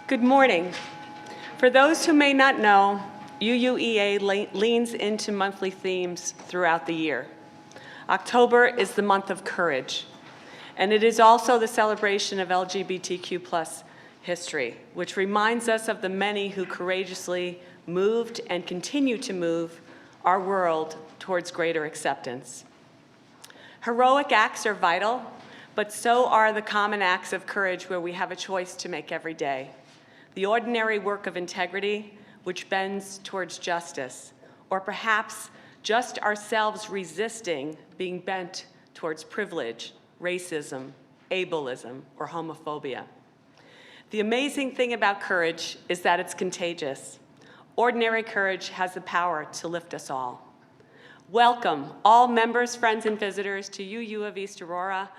Good morning. For those who may not know, UUEA leans into monthly themes throughout the year. October is the month of courage, and it is also the celebration of LGBTQ+ history, which reminds us of the many who courageously moved and continue to move our world towards greater acceptance. Heroic acts are vital, but so are the common acts of courage where we have a choice to make every day. The ordinary work of integrity, which bends towards justice, or perhaps just ourselves resisting being bent towards privilege, racism, ableism, or homophobia. The amazing thing about courage is that it's contagious. Ordinary courage has the power to lift us all. Welcome, all members, friends, and visitors to UU of East Aurora.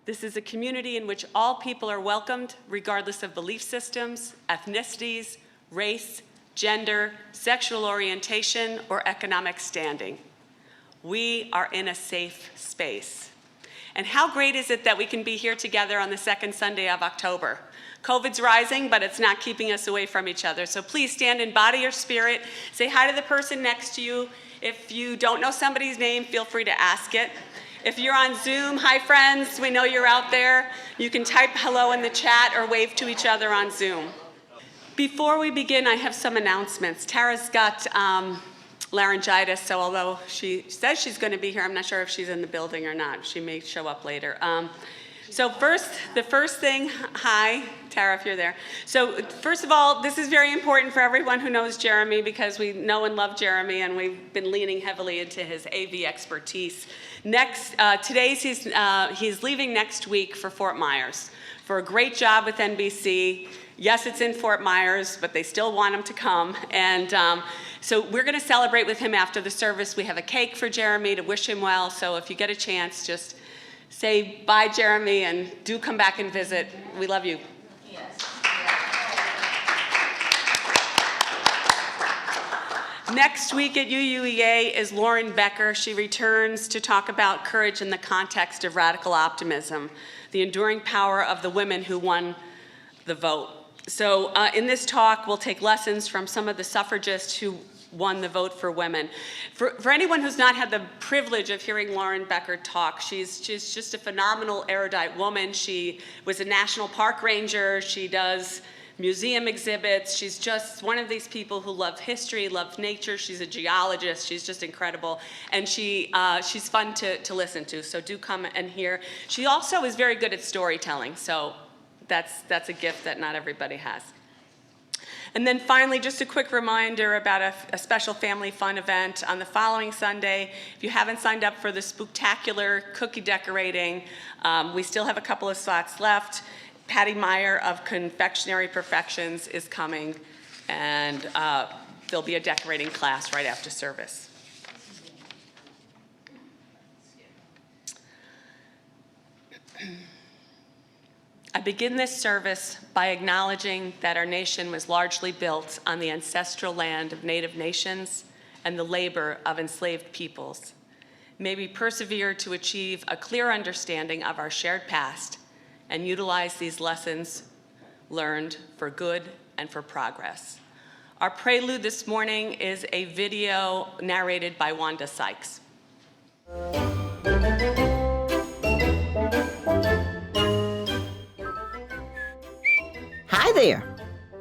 This is a community in which all people are welcomed, regardless of belief systems, ethnicities, race, gender, sexual orientation, or economic standing. We are in a safe space. And how great is it that we can be here together on the second Sunday of October? COVID's rising, but it's not keeping us away from each other. So please stand in body or spirit. Say hi to the person next to you. If you don't know somebody's name, feel free to ask it. If you're on Zoom, hi friends, we know you're out there. You can type hello in the chat or wave to each other on Zoom. Before we begin, I have some announcements. Tara's got laryngitis, so although she says she's going to be here, I'm not sure if she's in the building or not. She may show up later. So the first thing, hi, Tara, if you're there. So first of all, this is very important for everyone who knows Jeremy because we know and love Jeremy, and we've been leaning heavily into his AV expertise. He's leaving next week for Fort Myers for a great job with NBC. Yes, it's in Fort Myers, but they still want him to come. And so we're going to celebrate with him after the service. We have a cake for Jeremy to wish him well. So if you get a chance, just say bye, Jeremy, and do come back and visit. We love you. Yes. Next week at UUEA is Lauren Becker. She returns to talk about courage in the context of radical optimism, the enduring power of the women who won the vote. So in this talk, we'll take lessons from some of the suffragists who won the vote for women. For anyone who's not had the privilege of hearing Lauren Becker talk, she's just a phenomenal erudite woman. She was a national park ranger. She does museum exhibits. She's just one of these people who love history, love nature. She's a geologist. She's just incredible. And she's fun to listen to, so do come and hear. She also is very good at storytelling, so that's a gift that not everybody has. And then finally, just a quick reminder about a special family fun event on the following Sunday. If you haven't signed up for the spooktacular cookie decorating, we still have a couple of slots left. Patty Meyer of Confectionery Perfections is coming, and there'll be a decorating class right after service. I begin this service by acknowledging that our nation was largely built on the ancestral land of Native nations and the labor of enslaved peoples. May we persevere to achieve a clear understanding of our shared past and utilize these lessons learned for good and for progress. Our prelude this morning is a video narrated by Wanda Sykes. Hi there.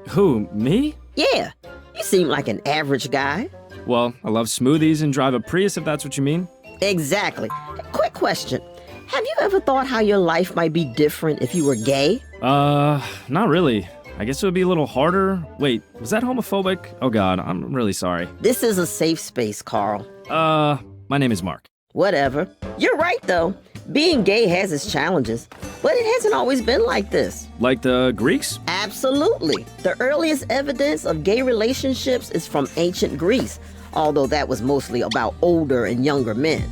Who, me? Yeah, you seem like an average guy. Well, I love smoothies and drive a Prius, if that's what you mean. Exactly. Quick question. Have you ever thought how your life might be different if you were gay? Not really. I guess it would be a little harder. Wait, was that homophobic? Oh God, I'm really sorry. This is a safe space, Carl. My name is Mark. Whatever. You're right, though. Being gay has its challenges, but it hasn't always been like this. Like the Greeks? Absolutely. The earliest evidence of gay relationships is from ancient Greece, although that was mostly about older and younger men.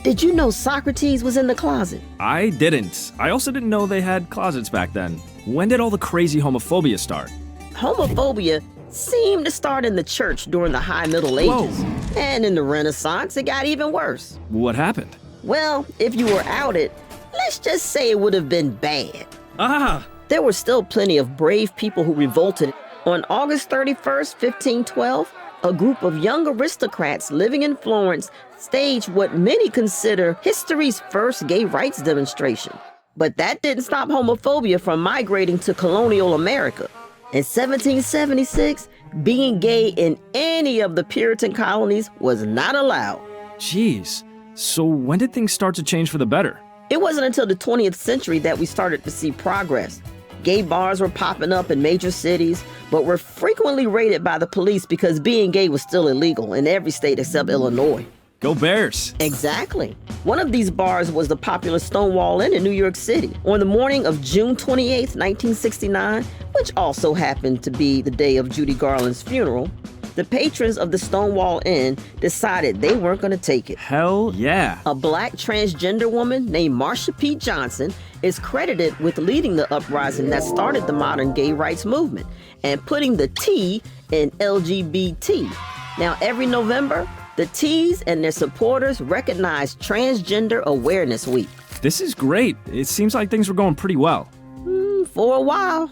Did you know Socrates was in the closet? I didn't. I also didn't know they had closets back then. When did all the crazy homophobia start? Homophobia seemed to start in the church during the High Middle Ages. Whoa. And in the Renaissance, it got even worse. What happened? Well, if you were outed, let's just say it would have been bad. Ah, there were still plenty of brave people who revolted. On August 31st, 1512, a group of young aristocrats living in Florence staged what many consider history's first gay rights demonstration. But that didn't stop homophobia from migrating to colonial America. In 1776, being gay in any of the Puritan colonies was not allowed. Jeez. So when did things start to change for the better? It wasn't until the 20th century that we started to see progress. Gay bars were popping up in major cities, but were frequently raided by the police because being gay was still illegal in every state except Illinois. Go Bears! Exactly. One of these bars was the popular Stonewall Inn in New York City. On the morning of June 28, 1969, which also happened to be the day of Judy Garland's funeral, the patrons of the Stonewall Inn decided they weren't going to take it. Hell yeah. A black transgender woman named Marsha P. Johnson is credited with leading the uprising that started the modern gay rights movement and putting the T in LGBT. Now, every November, the T's and their supporters recognize Transgender Awareness Week. This is great. It seems like things were going pretty well. For a while.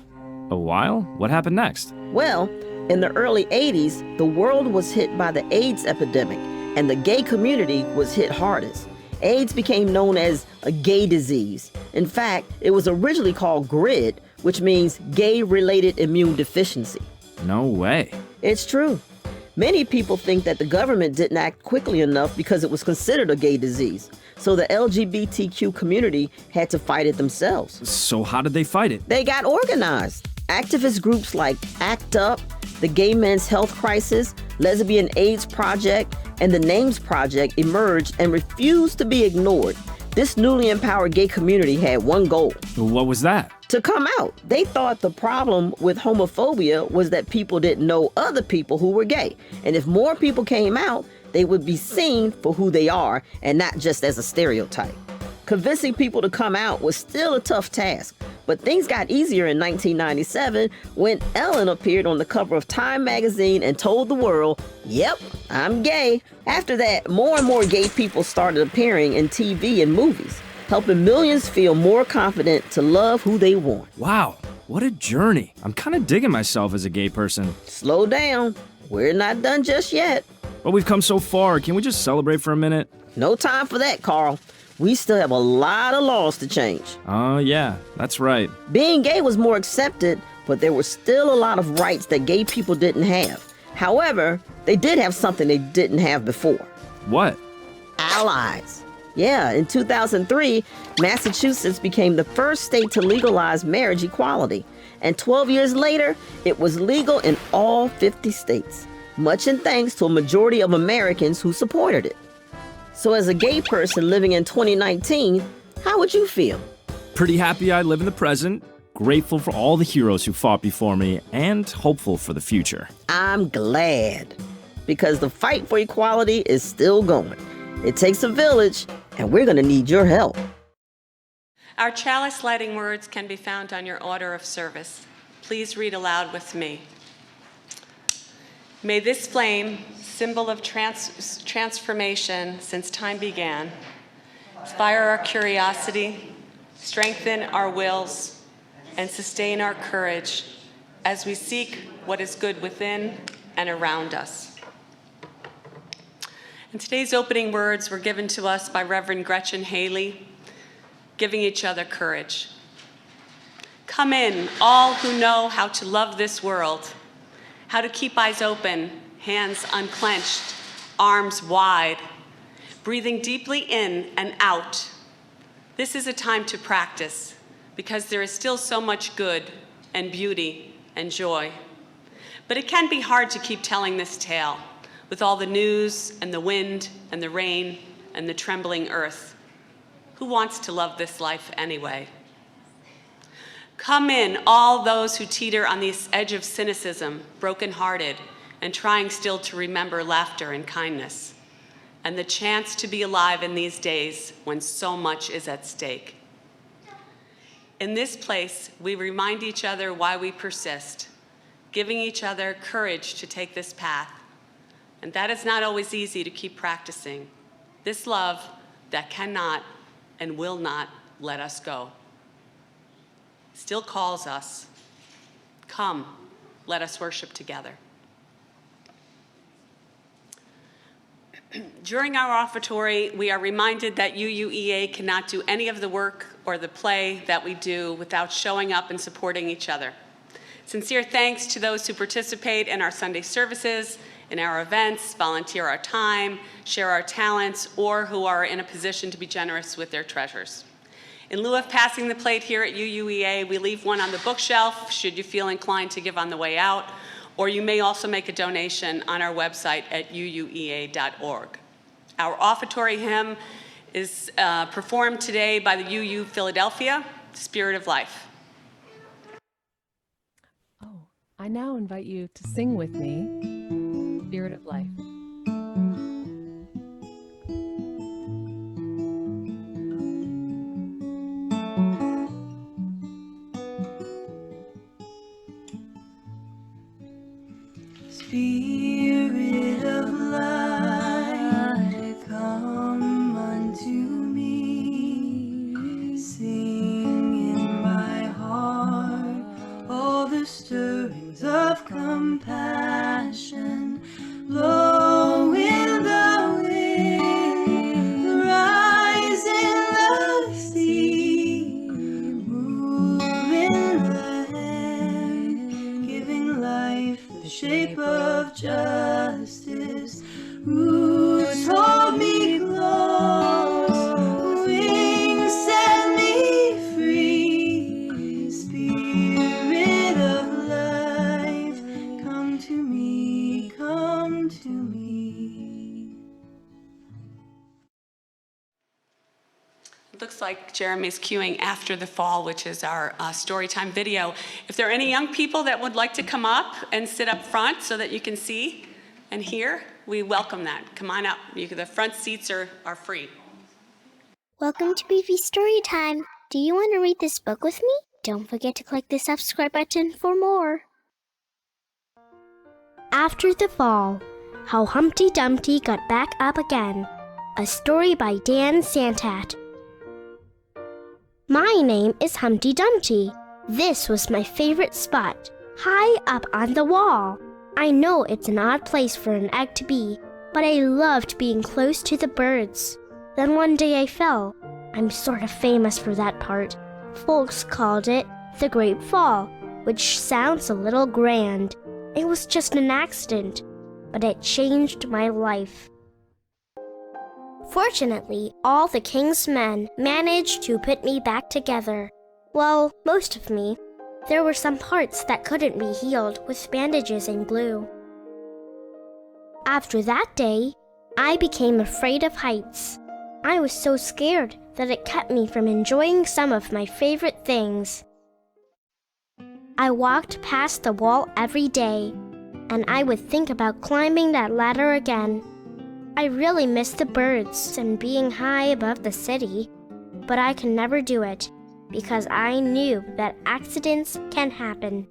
A while? What happened next? Well, in the early 80s, the world was hit by the AIDS epidemic, and the gay community was hit hardest. AIDS became known as a gay disease. In fact, it was originally called GRID, which means gay-related immune deficiency. No way. It's true. Many people think that the government didn't act quickly enough because it was considered a gay disease. So the LGBTQ community had to fight it themselves. So how did they fight it? They got organized. Activist groups like ACT UP, the Gay Men's Health Crisis, Lesbian AIDS Project, and the Names Project emerged and refused to be ignored. This newly empowered gay community had one goal. What was that? To come out. They thought the problem with homophobia was that people didn't know other people who were gay. And if more people came out, they would be seen for who they are and not just as a stereotype. Convincing people to come out was still a tough task. But things got easier in 1997 when Ellen appeared on the cover of Time magazine and told the world, "Yep, I'm gay." After that, more and more gay people started appearing in TV and movies, helping millions feel more confident to love who they want. Wow, what a journey. I'm kind of digging myself as a gay person. Slow down. We're not done just yet. But we've come so far. Can we just celebrate for a minute? No time for that, Carl. We still have a lot of laws to change. Oh, yeah, that's right. Being gay was more accepted, but there were still a lot of rights that gay people didn't have. However, they did have something they didn't have before. What? Allies. Yeah, in 2003, Massachusetts became the first state to legalize marriage equality. And 12 years later, it was legal in all 50 states, much in thanks to a majority of Americans who supported it. So as a gay person living in 2019, how would you feel? Pretty happy I live in the present, grateful for all the heroes who fought before me, and hopeful for the future. I'm glad, because the fight for equality is still going. It takes a village, and we're going to need your help. Our chalice lighting words can be found on your order of service. Please read aloud with me. May this flame, symbol of transformation since time began, inspire our curiosity, strengthen our wills, and sustain our courage as we seek what is good within and around us. And today's opening words were given to us by Reverend Gretchen Haley, giving each other courage. Come in, all who know how to love this world, how to keep eyes open, hands unclenched, arms wide, breathing deeply in and out. This is a time to practice because there is still so much good and beauty and joy. But it can be hard to keep telling this tale with all the news and the wind and the rain and the trembling earth. Who wants to love this life anyway? Come in, all those who teeter on the edge of cynicism, brokenhearted, and trying still to remember laughter and kindness, and the chance to be alive in these days when so much is at stake. In this place, we remind each other why we persist, giving each other courage to take this path. And that is not always easy to keep practicing. This love that cannot and will not let us go. still calls us. Come, let us worship together. During our offertory, we are reminded that UUEA cannot do any of the work or the play that we do without showing up and supporting each other. Sincere thanks to those who participate in our Sunday services, in our events, volunteer our time, share our talents, or who are in a position to be generous with their treasures. In lieu of passing the plate here at UUEA, we leave one on the bookshelf should you feel inclined to give on the way out, or you may also make a donation on our website at uuea.org. Our offertory hymn is performed today by the UU Philadelphia, Spirit of Life. Oh, I now invite you to sing with me, Spirit of Life. Spirit of life, come unto me. Sing in my heart all the stirrings of compassion. Blow in the wind, rise in the sea, move in the air, giving life the shape of justice. Roots hold me close, wings set me free. Spirit of life, come to me, come to me. It looks like Jeremy's cueing After the Fall, which is our storytime video. If there are any young people that would like to come up and sit up front so that you can see and hear, we welcome that. Come on up. The front seats are free. Welcome to BV Storytime. Do you want to read this book with me? Don't forget to click the subscribe button for more. After the Fall, How Humpty Dumpty Got Back Up Again. A story by Dan Santat. My name is Humpty Dumpty. This was my favorite spot, high up on the wall. I know it's an odd place for an egg to be, but I loved being close to the birds. Then one day I fell. I'm sort of famous for that part. Folks called it the Great Fall, which sounds a little grand. It was just an accident, but it changed my life. Fortunately, all the king's men managed to put me back together. Well, most of me. There were some parts that couldn't be healed with bandages and glue. After that day, I became afraid of heights. I was so scared that it kept me from enjoying some of my favorite things. I walked past the wall every day, and I would think about climbing that ladder again. I really missed the birds and being high above the city, but I could never do it because I knew that accidents can happen.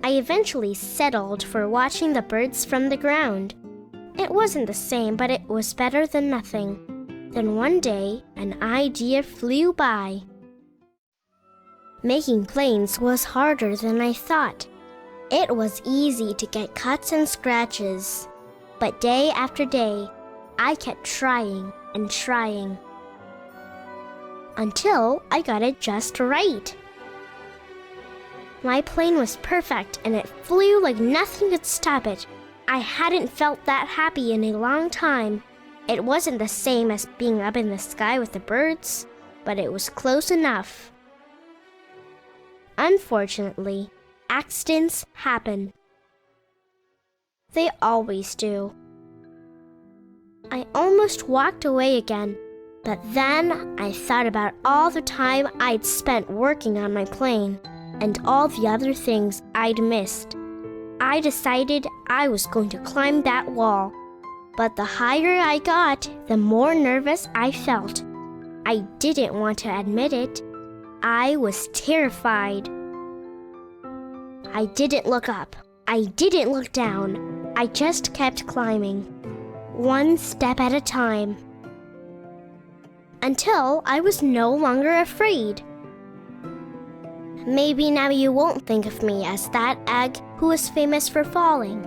I eventually settled for watching the birds from the ground. It wasn't the same, but it was better than nothing. Then one day, an idea flew by. Making planes was harder than I thought. It was easy to get cuts and scratches. But day after day, I kept trying and trying. Until I got it just right. My plane was perfect and it flew like nothing could stop it. I hadn't felt that happy in a long time. It wasn't the same as being up in the sky with the birds, but it was close enough. Unfortunately, accidents happen. They always do. I almost walked away again, but then I thought about all the time I'd spent working on my plane and all the other things I'd missed. I decided I was going to climb that wall, but the higher I got, the more nervous I felt. I didn't want to admit it. I was terrified. I didn't look up. I didn't look down. I just kept climbing, one step at a time, until I was no longer afraid. Maybe now you won't think of me as that egg who is famous for falling.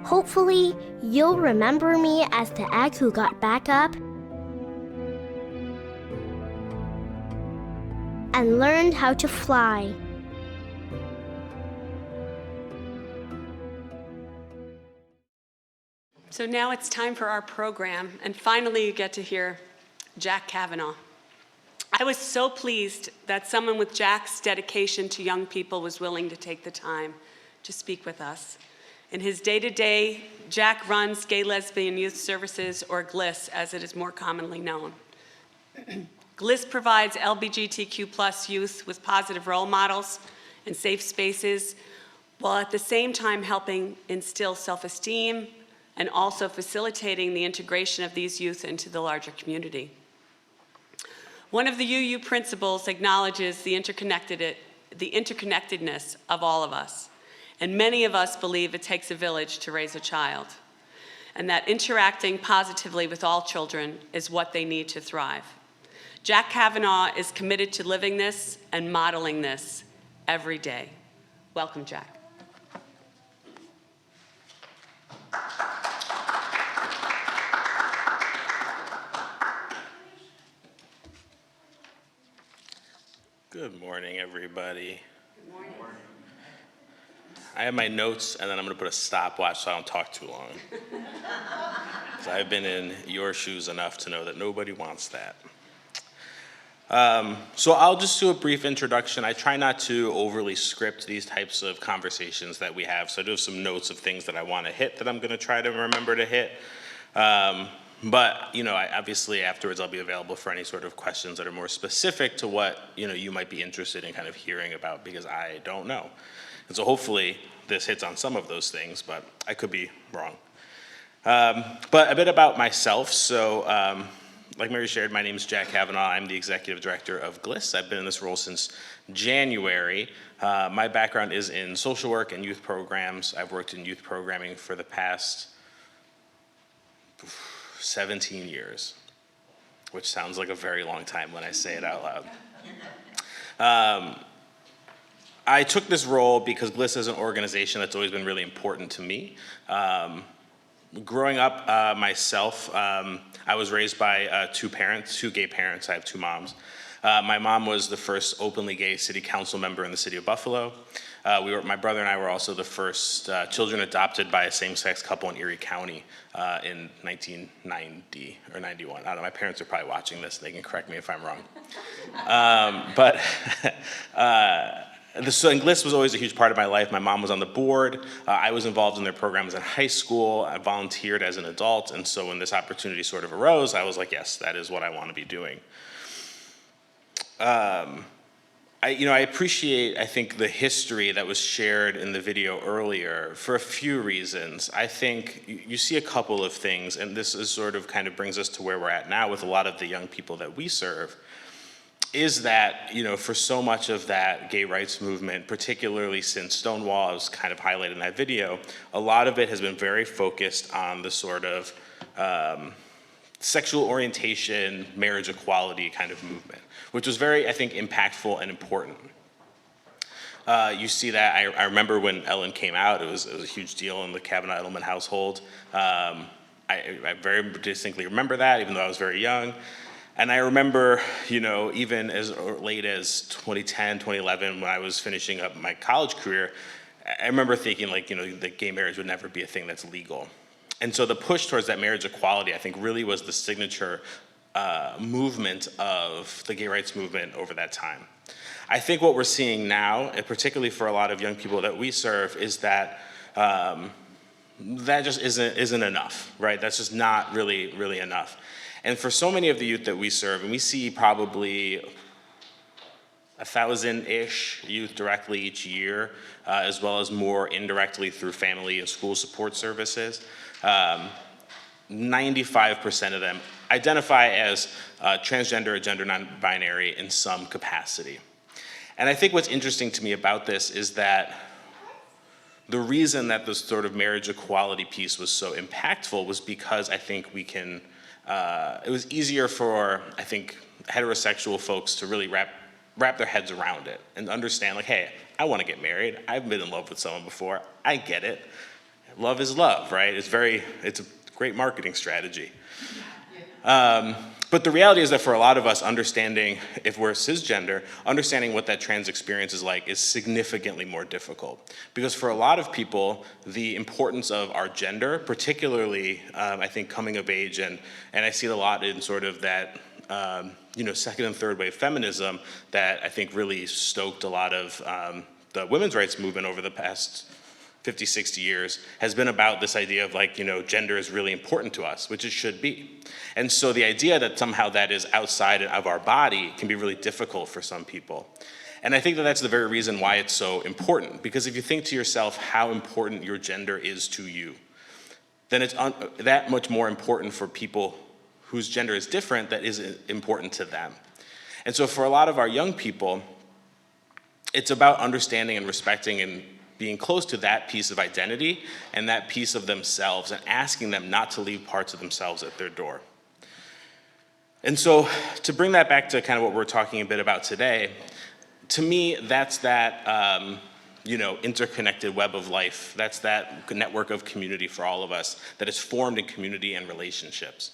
Hopefully, you'll remember me as the egg who got back up and learned how to fly. So now it's time for our program, and finally you get to hear Jack Kavanaugh. I was so pleased that someone with Jack's dedication to young people was willing to take the time to speak with us. In his day-to-day, Jack runs Gay Lesbian Youth Services, or GLYSS, as it is more commonly known. GLYSS provides LBGTQ+ youth with positive role models and safe spaces, while at the same time helping instill self-esteem and also facilitating the integration of these youth into the larger community. One of the UU principles acknowledges the interconnectedness of all of us, and many of us believe it takes a village to raise a child, and that interacting positively with all children is what they need to thrive. Jack Kavanaugh is committed to living this and modeling this every day. Welcome, Jack. Good morning, everybody. Good morning. I have my notes, and then I'm going to put a stopwatch so I don't talk too long. So I've been in your shoes enough to know that nobody wants that. So I'll just do a brief introduction. I try not to overly script these types of conversations that we have, so I do have some notes of things that I want to hit that I'm going to try to remember to hit. But, obviously afterwards I'll be available for any sort of questions that are more specific to what, you might be interested in kind of hearing about, because I don't know. And so hopefully this hits on some of those things, but I could be wrong. But a bit about myself. So, like Mary shared, my name is Jack Kavanaugh. I'm the executive director of GLYSS. I've been in this role since January. My background is in social work and youth programs. I've worked in youth programming for the past 17 years, which sounds like a very long time when I say it out loud. I took this role because GLYSS is an organization that's always been really important to me. Growing up myself, I was raised by two gay parents. I have two moms. My mom was the first openly gay city council member in the city of Buffalo. My brother and I were also the first children adopted by a same-sex couple in Erie County in 1990 or 91. I don't know, my parents are probably watching this. They can correct me if I'm wrong. So GLYSS was always a huge part of my life. My mom was on the board. I was involved in their programs in high school. I volunteered as an adult. And so when this opportunity sort of arose, I was like, yes, that is what I want to be doing. I appreciate, I think, the history that was shared in the video earlier for a few reasons. I think you see a couple of things, and this is sort of kind of brings us to where we're at now with a lot of the young people that we serve, is that, for so much of that gay rights movement, particularly since Stonewall was kind of highlighted in that video, a lot of it has been very focused on the sort of sexual orientation, marriage equality kind of movement, which was very, I think, impactful and important. You see that, I remember when Ellen came out, it was a huge deal in the Kavanaugh-Edelman household. I very distinctly remember that, even though I was very young. And I remember, even as late as 2010, 2011, when I was finishing up my college career, I remember thinking that gay marriage would never be a thing that's legal. And so the push towards that marriage equality, I think, really was the signature movement of the gay rights movement over that time. I think what we're seeing now, and particularly for a lot of young people that we serve, is that that just isn't enough, right? That's just not really enough. And for so many of the youth that we serve, and we see probably 1,000-ish youth directly each year, as well as more indirectly through family and school support services, 95% of them identify as transgender or gender non-binary in some capacity. And I think what's interesting to me about this is that the reason that this sort of marriage equality piece was so impactful was because I think it was easier for, I think, heterosexual folks to really wrap wrap their heads around it and understand, like, hey, I want to get married. I've been in love with someone before. I get it. Love is love, right? It's a great marketing strategy. But the reality is that for a lot of us, understanding if we're cisgender, understanding what that trans experience is like is significantly more difficult. Because for a lot of people, the importance of our gender, particularly, I think, coming of age, and I see it a lot in sort of that, second and third wave feminism that I think really stoked a lot of the women's rights movement over the past 50, 60 years, has been about this idea of like, gender is really important to us, which it should be. And so the idea that somehow that is outside of our body can be really difficult for some people. And I think that that's the very reason why it's so important, because if you think to yourself how important your gender is to you, then it's that much more important for people whose gender is different that is important to them. And so for a lot of our young people, it's about understanding and respecting and being close to that piece of identity and that piece of themselves and asking them not to leave parts of themselves at their door. And so to bring that back to kind of what we're talking a bit about today, to me, that's that interconnected web of life. That's that network of community for all of us that is formed in community and relationships.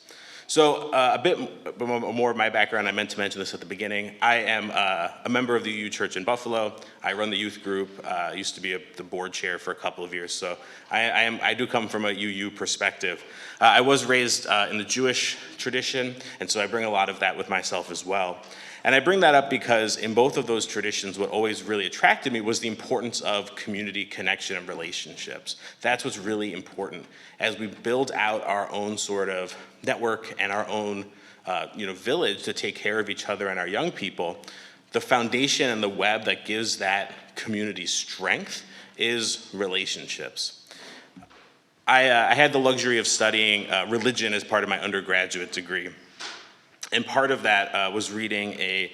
So a bit more of my background, I meant to mention this at the beginning. I am a member of the UU Church in Buffalo. I run the youth group. I used to be the board chair for a couple of years, so I do come from a UU perspective. I was raised in the Jewish tradition, and so I bring a lot of that with myself as well. And I bring that up because in both of those traditions, what always really attracted me was the importance of community connection and relationships. That's what's really important as we build out our own sort of network and our own village to take care of each other and our young people. The foundation and the web that gives that community strength is relationships. I had the luxury of studying religion as part of my undergraduate degree. And part of that was reading a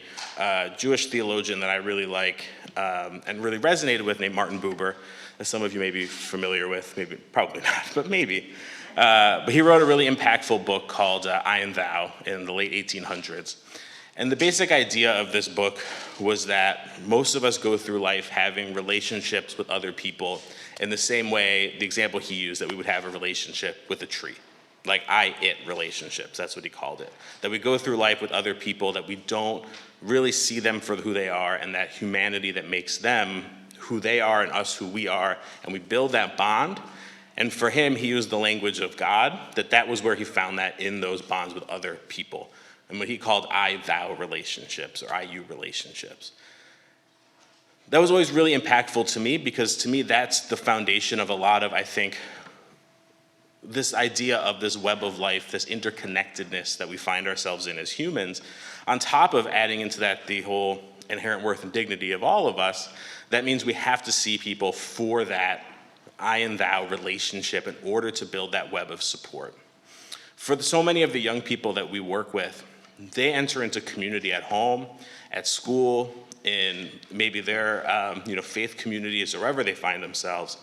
Jewish theologian that I really like and really resonated with, named Martin Buber, as some of you may be familiar with, maybe, probably not, but maybe. But he wrote a really impactful book called I and Thou in the late 1800s. And the basic idea of this book was that most of us go through life having relationships with other people in the same way, the example he used, that we would have a relationship with a tree. Like I-it relationships, that's what he called it. That we go through life with other people, that we don't really see them for who they are, and that humanity that makes them who they are and us who we are, and we build that bond. And for him, he used the language of God, that was where he found that in those bonds with other people. And what he called I-thou relationships, or I-you relationships. That was always really impactful to me, because to me, that's the foundation of a lot of, I think, this idea of this web of life, this interconnectedness that we find ourselves in as humans, on top of adding into that the whole inherent worth and dignity of all of us. That means we have to see people for that I and thou relationship in order to build that web of support. For so many of the young people that we work with, they enter into community at home, at school, in maybe their faith communities or wherever they find themselves.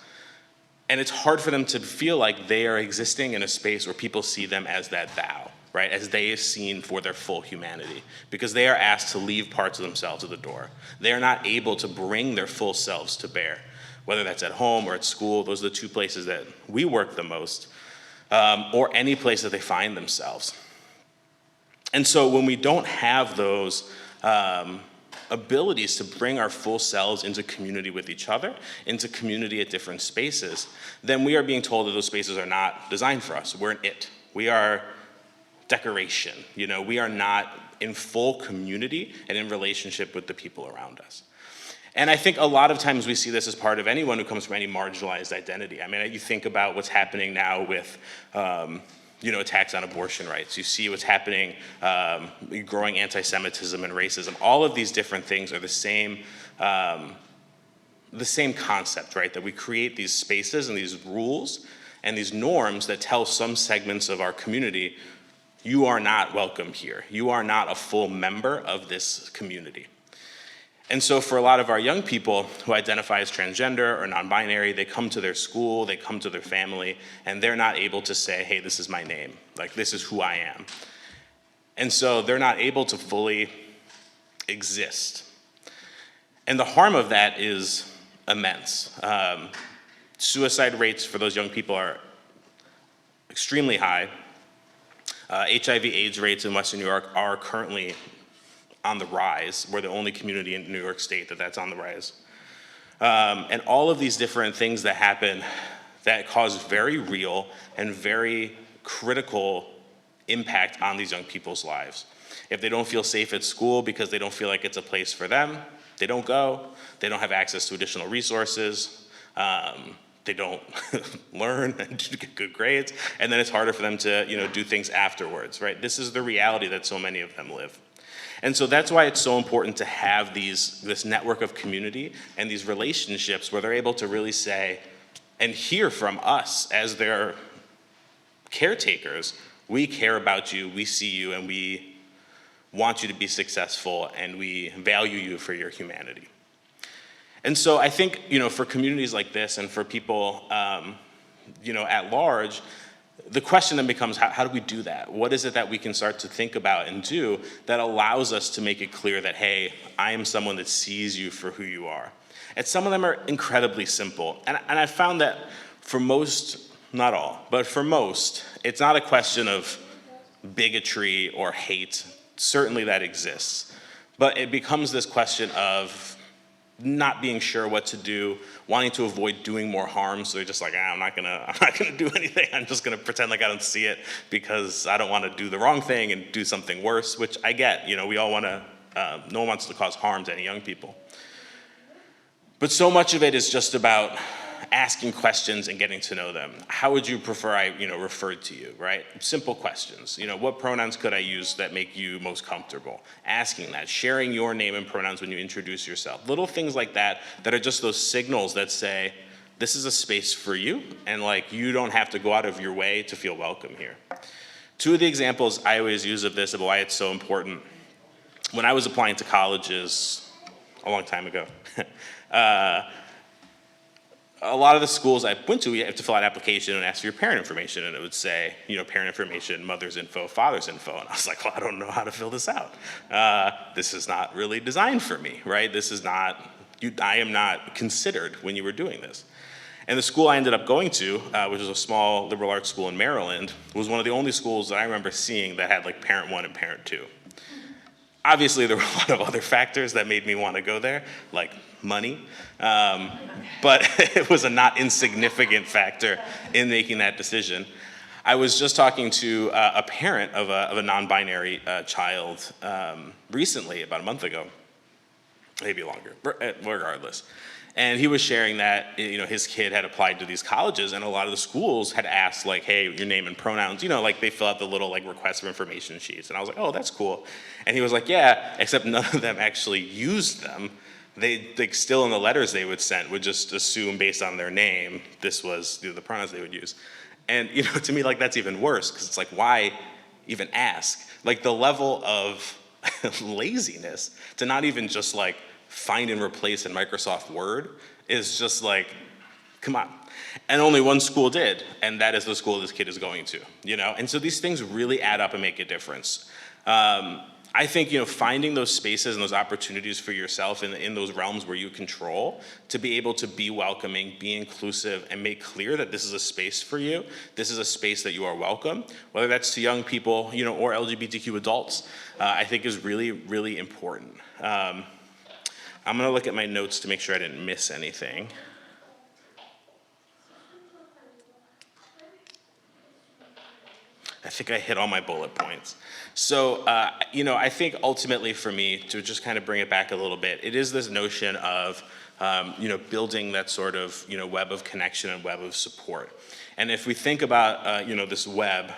And it's hard for them to feel like they are existing in a space where people see them as that thou, right? As they are seen for their full humanity, because they are asked to leave parts of themselves at the door. They are not able to bring their full selves to bear, whether that's at home or at school. Those are the two places that we work the most, or any place that they find themselves. And so when we don't have those abilities to bring our full selves into community with each other, into community at different spaces, then we are being told that those spaces are not designed for us. We're an it. We are decoration. We are not in full community and in relationship with the people around us. And I think a lot of times we see this as part of anyone who comes from any marginalized identity. I mean, you think about what's happening now with attacks on abortion rights. You see what's happening, growing anti-Semitism and racism. All of these different things are the same concept, right? That we create these spaces and these rules and these norms that tell some segments of our community, you are not welcome here. You are not a full member of this community. And so for a lot of our young people who identify as transgender or non-binary, they come to their school, they come to their family, and they're not able to say, hey, this is my name. Like, this is who I am. And so they're not able to fully exist. And the harm of that is immense. Suicide rates for those young people are extremely high. HIV/AIDS rates in Western New York are currently on the rise. We're the only community in New York State that's on the rise. And all of these different things that happen that cause very real and very critical impact on these young people's lives. If they don't feel safe at school because they don't feel like it's a place for them, they don't go, they don't have access to additional resources, they don't learn and get good grades, and then it's harder for them to do things afterwards, right? This is the reality that so many of them live. And so that's why it's so important to have this network of community and these relationships where they're able to really say and hear from us as their caretakers, we care about you, we see you, and we want you to be successful, and we value you for your humanity. And so I think, for communities like this and for people, at large, the question then becomes, how do we do that? What is it that we can start to think about and do that allows us to make it clear that, hey, I am someone that sees you for who you are? And some of them are incredibly simple. And I found that for most, not all, but for most, it's not a question of bigotry or hate. Certainly that exists. But it becomes this question of not being sure what to do, wanting to avoid doing more harm, so they're just like, I'm not gonna do anything, I'm just gonna pretend like I don't see it because I don't wanna do the wrong thing and do something worse, which I get, we all wanna, no one wants to cause harm to any young people. But so much of it is just about asking questions and getting to know them. How would you prefer I, referred to you, right? Simple questions. What pronouns could I use that make you most comfortable? Asking that, sharing your name and pronouns when you introduce yourself. Little things like that are just those signals that say, this is a space for you, and you don't have to go out of your way to feel welcome here. Two of the examples I always use of this, of why it's so important, when I was applying to colleges a long time ago, a lot of the schools I went to, you have to fill out an application and ask for your parent information, and it would say, parent information, mother's info, father's info, and I was like, well, I don't know how to fill this out. This is not really designed for me, right? This is not, I am not considered when you were doing this. And the school I ended up going to, which was a small liberal arts school in Maryland, was one of the only schools that I remember seeing that had parent 1 and parent 2. Obviously, there were a lot of other factors that made me want to go there, like money, but it was a not insignificant factor in making that decision. I was just talking to a parent of a non-binary child recently, about a month ago, maybe longer, regardless. And he was sharing that, his kid had applied to these colleges, and a lot of the schools had asked, hey, your name and pronouns, they fill out the little, request for information sheets. And I was like, oh, that's cool. And he was like, yeah, except none of them actually used them. They, still in the letters they would send, would just assume based on their name, this was the pronouns they would use. And, to me, that's even worse, because it's why even ask? The level of laziness to not even just, find and replace in Microsoft Word is just come on. And only one school did, and that is the school this kid is going to, And so these things really add up and make a difference. I think, finding those spaces and those opportunities for yourself in those realms where you control to be able to be welcoming, be inclusive, and make clear that this is a space for you, this is a space that you are welcome, whether that's to young people, or LGBTQ adults, I think is really, really important. I'm gonna look at my notes to make sure I didn't miss anything. I think I hit all my bullet points. So, I think ultimately for me, to just kind of bring it back a little bit, it is this notion of, building that sort of, web of connection and web of support. And if we think about, this web,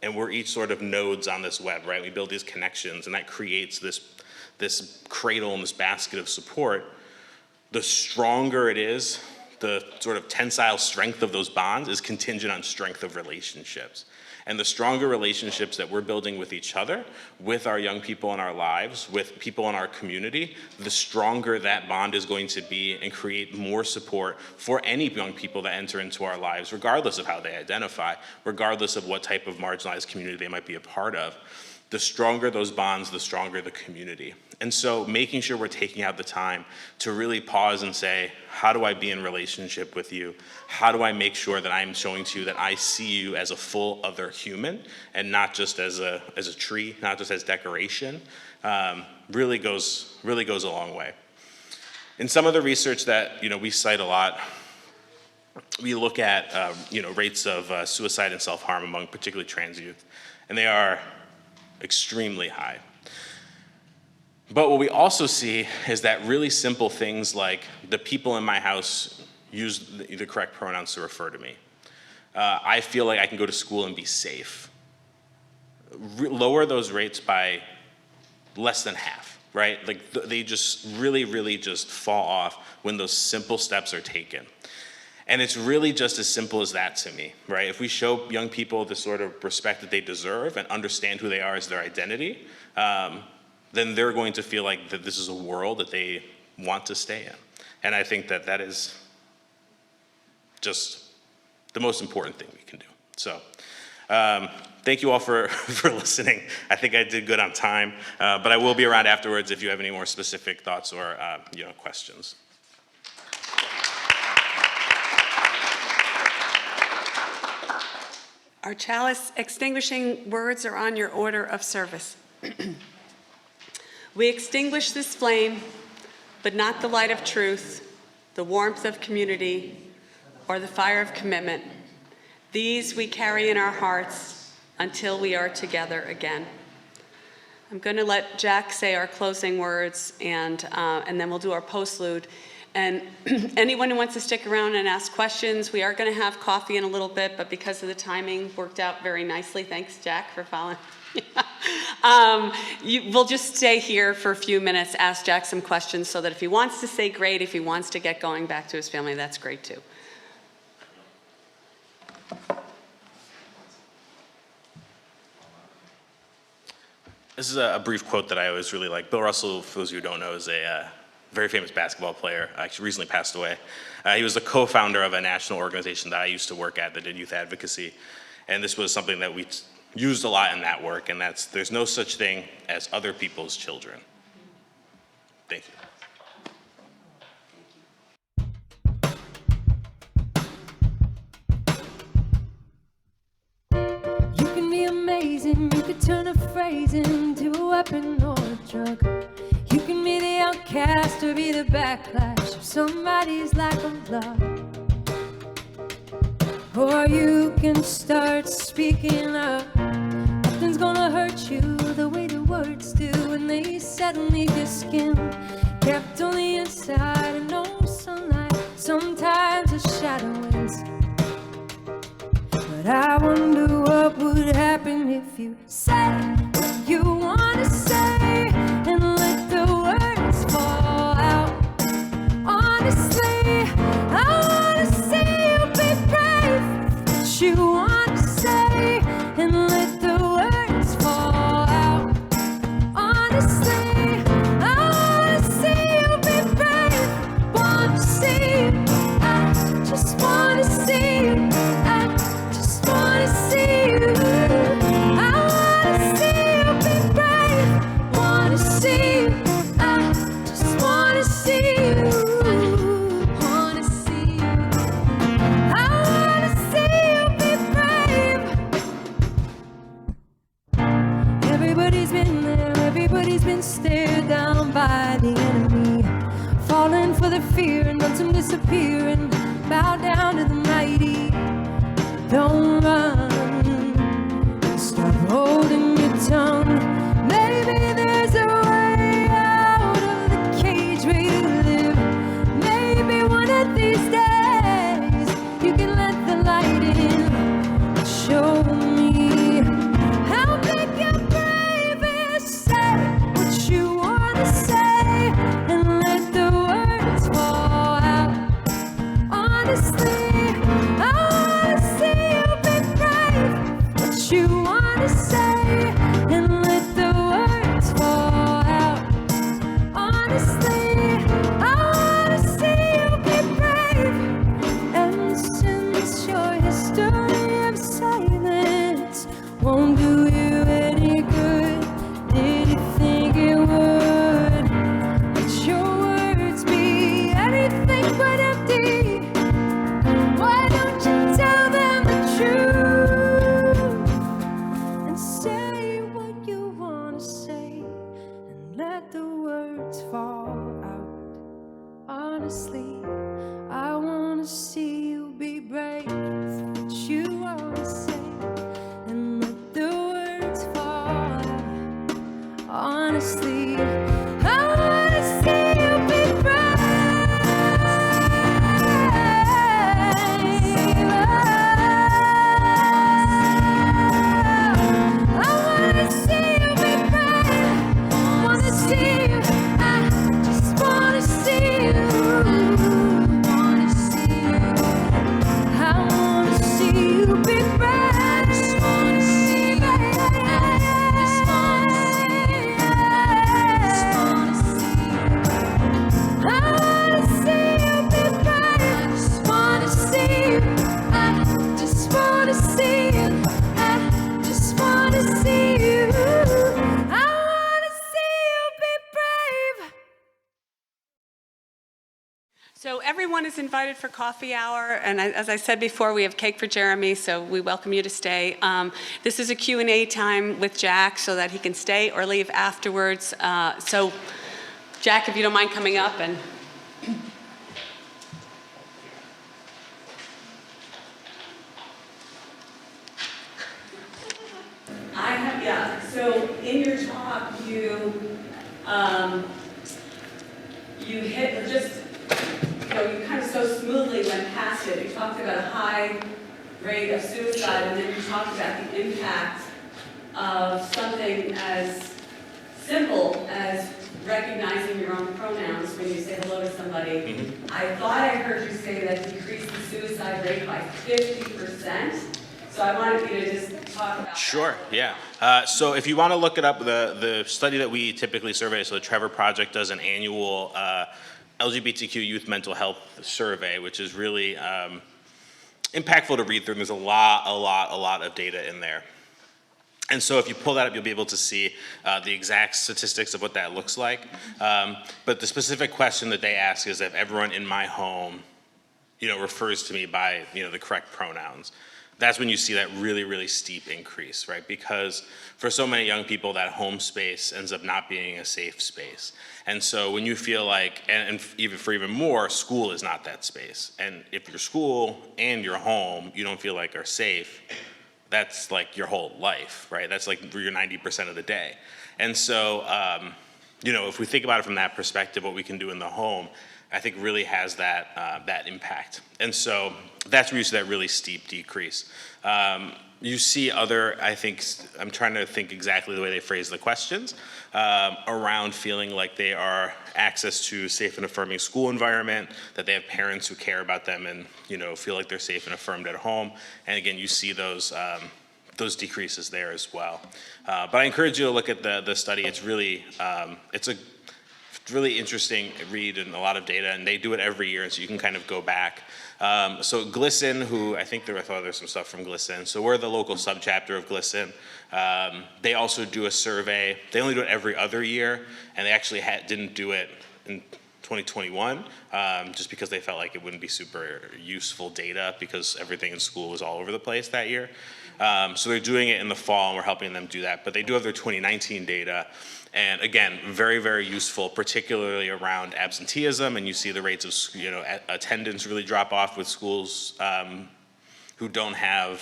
and we're each sort of nodes on this web, right? We build these connections, and that creates this cradle and this basket of support. The stronger it is, the sort of tensile strength of those bonds is contingent on strength of relationships. And the stronger relationships that we're building with each other, with our young people in our lives, with people in our community, the stronger that bond is going to be and create more support for any young people that enter into our lives, regardless of how they identify, regardless of what type of marginalized community they might be a part of. the stronger those bonds, the stronger the community. And so making sure we're taking out the time to really pause and say, how do I be in relationship with you? How do I make sure that I'm showing to you that I see you as a full other human and not just as a tree, not just as decoration, really goes a long way. In some of the research that we cite a lot, we look at rates of suicide and self-harm among particularly trans youth, and they are extremely high. But what we also see is that really simple things like the people in my house use the correct pronouns to refer to me. I feel like I can go to school and be safe. Lower those rates by less than half, right? Like they just really just fall off when those simple steps are taken. And it's really just as simple as that to me, right? If we show young people the sort of respect that they deserve and understand who they are as their identity, then they're going to feel like that this is a world that they want to stay in. And I think that that is just the most important thing we can do. So thank you all for listening. I think I did good on time, but I will be around afterwards if you have any more specific thoughts or questions. Our chalice extinguishing words are on your order of service. We extinguish this flame, but not the light of truth, the warmth of community, or the fire of commitment. These we carry in our hearts until we are together again. I'm going to let Jack say our closing words, and then we'll do our postlude. And anyone who wants to stick around and ask questions, we are going to have coffee in a little bit, but because of the timing, worked out very nicely. Thanks, Jack, for following. We'll just stay here for a few minutes, ask Jack some questions, so that if he wants to say great, if he wants to get going back to his family, that's great too. This is a brief quote that I always really like. Bill Russell, for those of you who don't know, is a very famous basketball player, actually recently passed away. He was the co-founder of a national organization that I used to work at that did youth advocacy. And this was something that we used a lot in that work, and that's, there's no such thing as other people's children. Thank you. You can be amazing, you could turn a phrase into a weapon or a drug. You can be the outcast or be the backlash of somebody's lack of love. Or you can start speaking up. Nothing's gonna hurt you the way the words do when they settle beneath your skin. Kept on the inside and no sunlight, sometimes a shadow wins. But I wonder what would happen if you say what you wanna say and let the words fall out. Honestly, I wanna see you be brave. What you wanna say and let the words fall out. Honestly, I wanna see you be brave. Want to see you, I just wanna see you. I just wanna see you. I wanna see you be brave. Wanna see you, I just wanna see you. Wanna see you. I wanna see you be brave. Everybody's been there, everybody's been stared down by the enemy. Falling for the fear and let them disappear and bow down to the mighty. Don't run, stop holding your tongue. Maybe there's a way out of the cage where you live. Maybe one of these days you can let the light in. Show me how big your brave is. Say what you wanna say and let the words fall out. Honestly, I wanna see you be brave. What you wanna say and let the words fall out. Honestly, I wanna see you be brave. And since your history of silence won't do you any good, let the words fall out. Honestly, I wanna see you be brave with what you wanna say, and let the words fall out. Honestly, I wanna see you be brave. I wanna see you be brave. Wanna see you. I just wanna see you. Wanna see you. I wanna see you be brave. Just wanna see you. Just wanna see you. Just wanna see you. I wanna see you be brave. Just wanna see you. I just wanna see you. I just wanna see you. I wanna see you be brave. So everyone is invited for coffee hour, and as I said before, we have cake for Jeremy, so we welcome you to stay. This is a Q&A time with Jack so that he can stay or leave afterwards. So Jack, if you don't mind coming up and... So in your talk, you hit just, you kind of so smoothly went past it. You talked about a high rate of suicide, and then you talked about the impact of something as simple as recognizing your own pronouns when you say hello to somebody. I thought I heard you say that decreased the suicide rate by 50%. So I wanted you to just talk about Sure, yeah. So if you want to look it up, the study that we typically survey, so the Trevor Project does an annual LGBTQ youth mental health survey, which is really impactful to read through. And there's a lot of data in there. And so if you pull that up, you'll be able to see the exact statistics of what that looks like. But the specific question that they ask is if everyone in my home, refers to me by, the correct pronouns. That's when you see that really steep increase, right? Because for so many young people, that home space ends up not being a safe space. And so when you feel like, and even more, school is not that space. And if your school and your home, you don't feel like are safe, that's like your whole life, right? That's like your 90% of the day. And so, if we think about it from that perspective, what we can do in the home, I think really has that impact. And so that's where you see that really steep decrease. You see I think, I'm trying to think exactly the way they phrase the questions, around feeling like they are access to safe and affirming school environment, that they have parents who care about them and, feel like they're safe and affirmed at home. And again, you see those decreases there as well. But I encourage you to look at the study. It's really, it's a really interesting read and a lot of data, and they do it every year, and so you can kind of go back. So GLSEN, who I thought there's some stuff from GLSEN. So we're the local subchapter of GLSEN. They also do a survey. They only do it every other year, and they actually didn't do it in 2021, just because they felt like it wouldn't be super useful data because everything in school was all over the place that year. So they're doing it in the fall, and we're helping them do that. But they do have their 2019 data. And again, very useful, particularly around absenteeism. And you see the rates of, attendance really drop off with schools who don't have,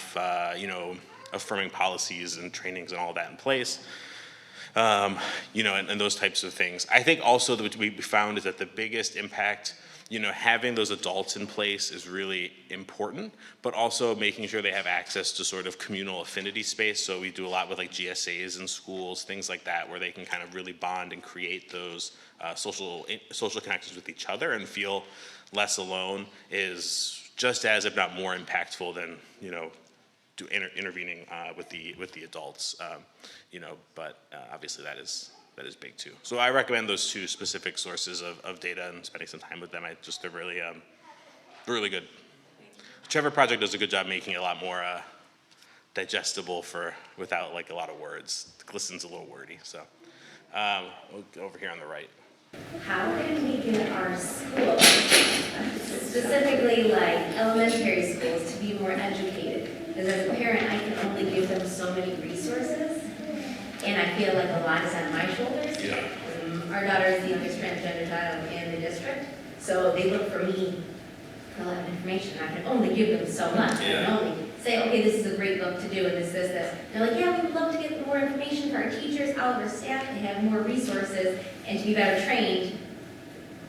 affirming policies and trainings and all that in place. And those types of things. I think also that what we found is that the biggest impact, having those adults in place is really important, but also making sure they have access to sort of communal affinity space. So we do a lot with like GSAs in schools, things like that, where they can kind of really bond and create those social connections with each other and feel less alone is just as, if not more impactful than, intervening with the adults, but obviously that is big too. So I recommend those two specific sources of data and spending some time with them. They're really good. Trevor Project does a good job making it a lot more digestible without like a lot of words. GLSEN's a little wordy, so we'll go over here on the right. How can we get our schools, specifically like elementary schools, to be more educated? Because as a parent, I can only give them so many resources, and I feel like a lot is on my shoulders as a Our daughter is the youngest transgender child in the district, so they look for me for a lot of information. I can only give them so much. I can only say, okay, this is a great book to do, and this. And they're like, yeah, we would love to get more information for our teachers, all of our staff, to have more resources, and to be better trained.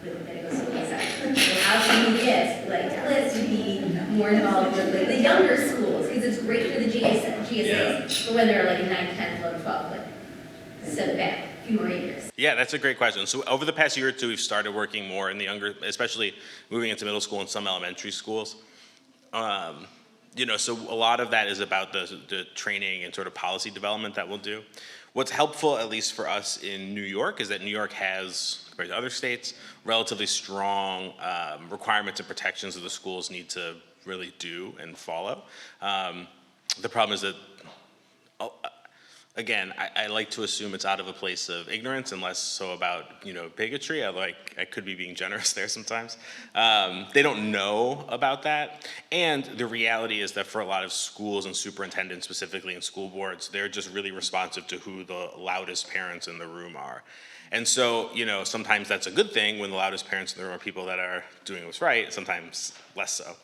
But then it goes to the wayside. So how can we get, Liz to be more involved with the younger schools? Because it's great for the GSAs, but when they're like 9, 10, 11, 12, set it back a few more years. Yeah, that's a great question. So over the past year or two, we've started working more in the younger, especially moving into middle school and some elementary schools. So a lot of that is about the training and sort of policy development that we'll do. What's helpful, at least for us in New York, is that New York has, compared to other states, relatively strong requirements and protections that the schools need to really do and follow. The problem is that, again, I like to assume it's out of a place of ignorance and less so about, bigotry. I could be being generous there sometimes. They don't know about that. And the reality is that for a lot of schools and superintendents, specifically in school boards, they're just really responsive to who the loudest parents in the room are. And so, sometimes that's a good thing when the loudest parents in the room are people that are doing what's right, sometimes less so.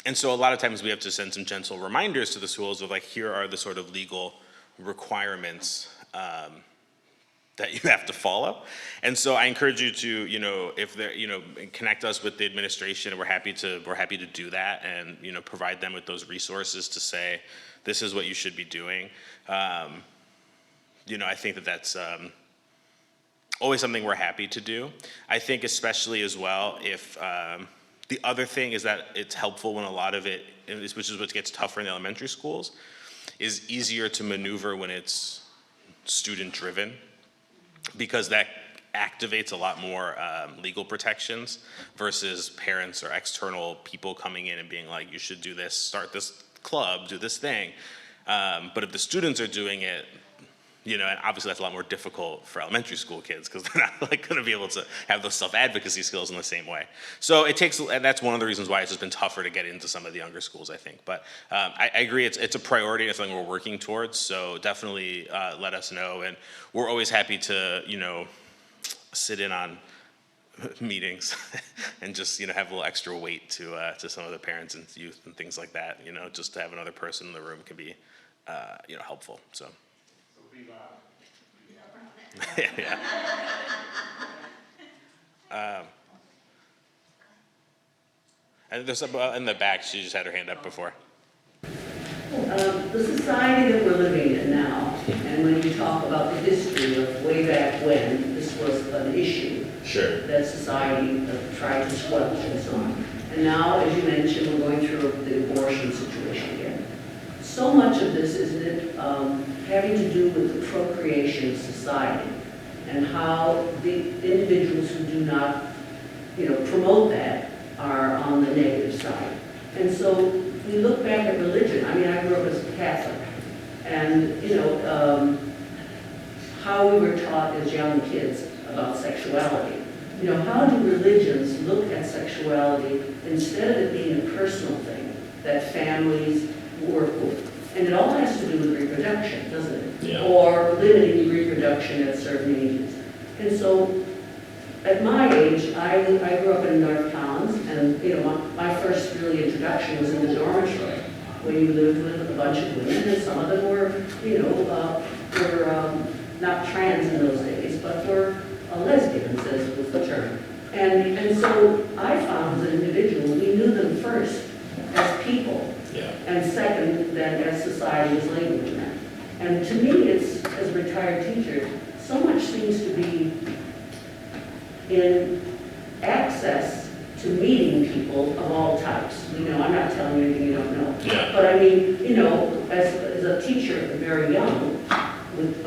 And so a lot of times we have to send some gentle reminders to the schools of here are the sort of legal requirements that you have to follow. And so I encourage you to, if they're, connect us with the administration, and we're happy to do that and, provide them with those resources to say, this is what you should be doing. I think that's always something we're happy to do. I think especially as well if, the other thing is that it's helpful when a lot of it, which is what gets tougher in the elementary schools, is easier to maneuver when it's student-driven, because that activates a lot more legal protections versus parents or external people coming in and being like, you should do this, start this club, do this thing. But if the students are doing it, and obviously that's a lot more difficult for elementary school kids because they're not going to be able to have those self-advocacy skills in the same way. So and that's one of the reasons why it's just been tougher to get into some of the younger schools, I think. But I agree, it's a priority, it's something we're working towards. So definitely let us know, and we're always happy to, sit in on meetings and just have a little extra weight to some of the parents and youth and things like that. Just to have another person in the room can be helpful. So. Yeah. And there's in the back, she just had her hand up before. The society that we're living in now, and when you talk about the history of way back when this was an issue, sure, that society tried to squelch and so on. And now, as you mentioned, we're going through the abortion situation again. So much of this is having to do with the procreation society and how the individuals who do not, promote that are on the negative side. And so we look back at religion. I mean, I grew up as a Catholic, and how we were taught as young kids about sexuality. How do religions look at sexuality instead of it being a personal thing that families work with? And it all has to do with reproduction, doesn't it? Yeah. Or limiting reproduction at certain ages. And so, at my age, I grew up in North Collins, and my first really introduction was in the dormitory, where you lived with a bunch of women, and some of them were, not trans in those days, but were lesbians, as was the term. And so I found as an individual, we knew them first as people. Yeah. And second, then as society is labeling them. And to me, it's, as a retired teacher, so much seems to be in access to meeting people of all types. I'm not telling you anything you don't know. Yeah. But I mean, as a teacher, very young,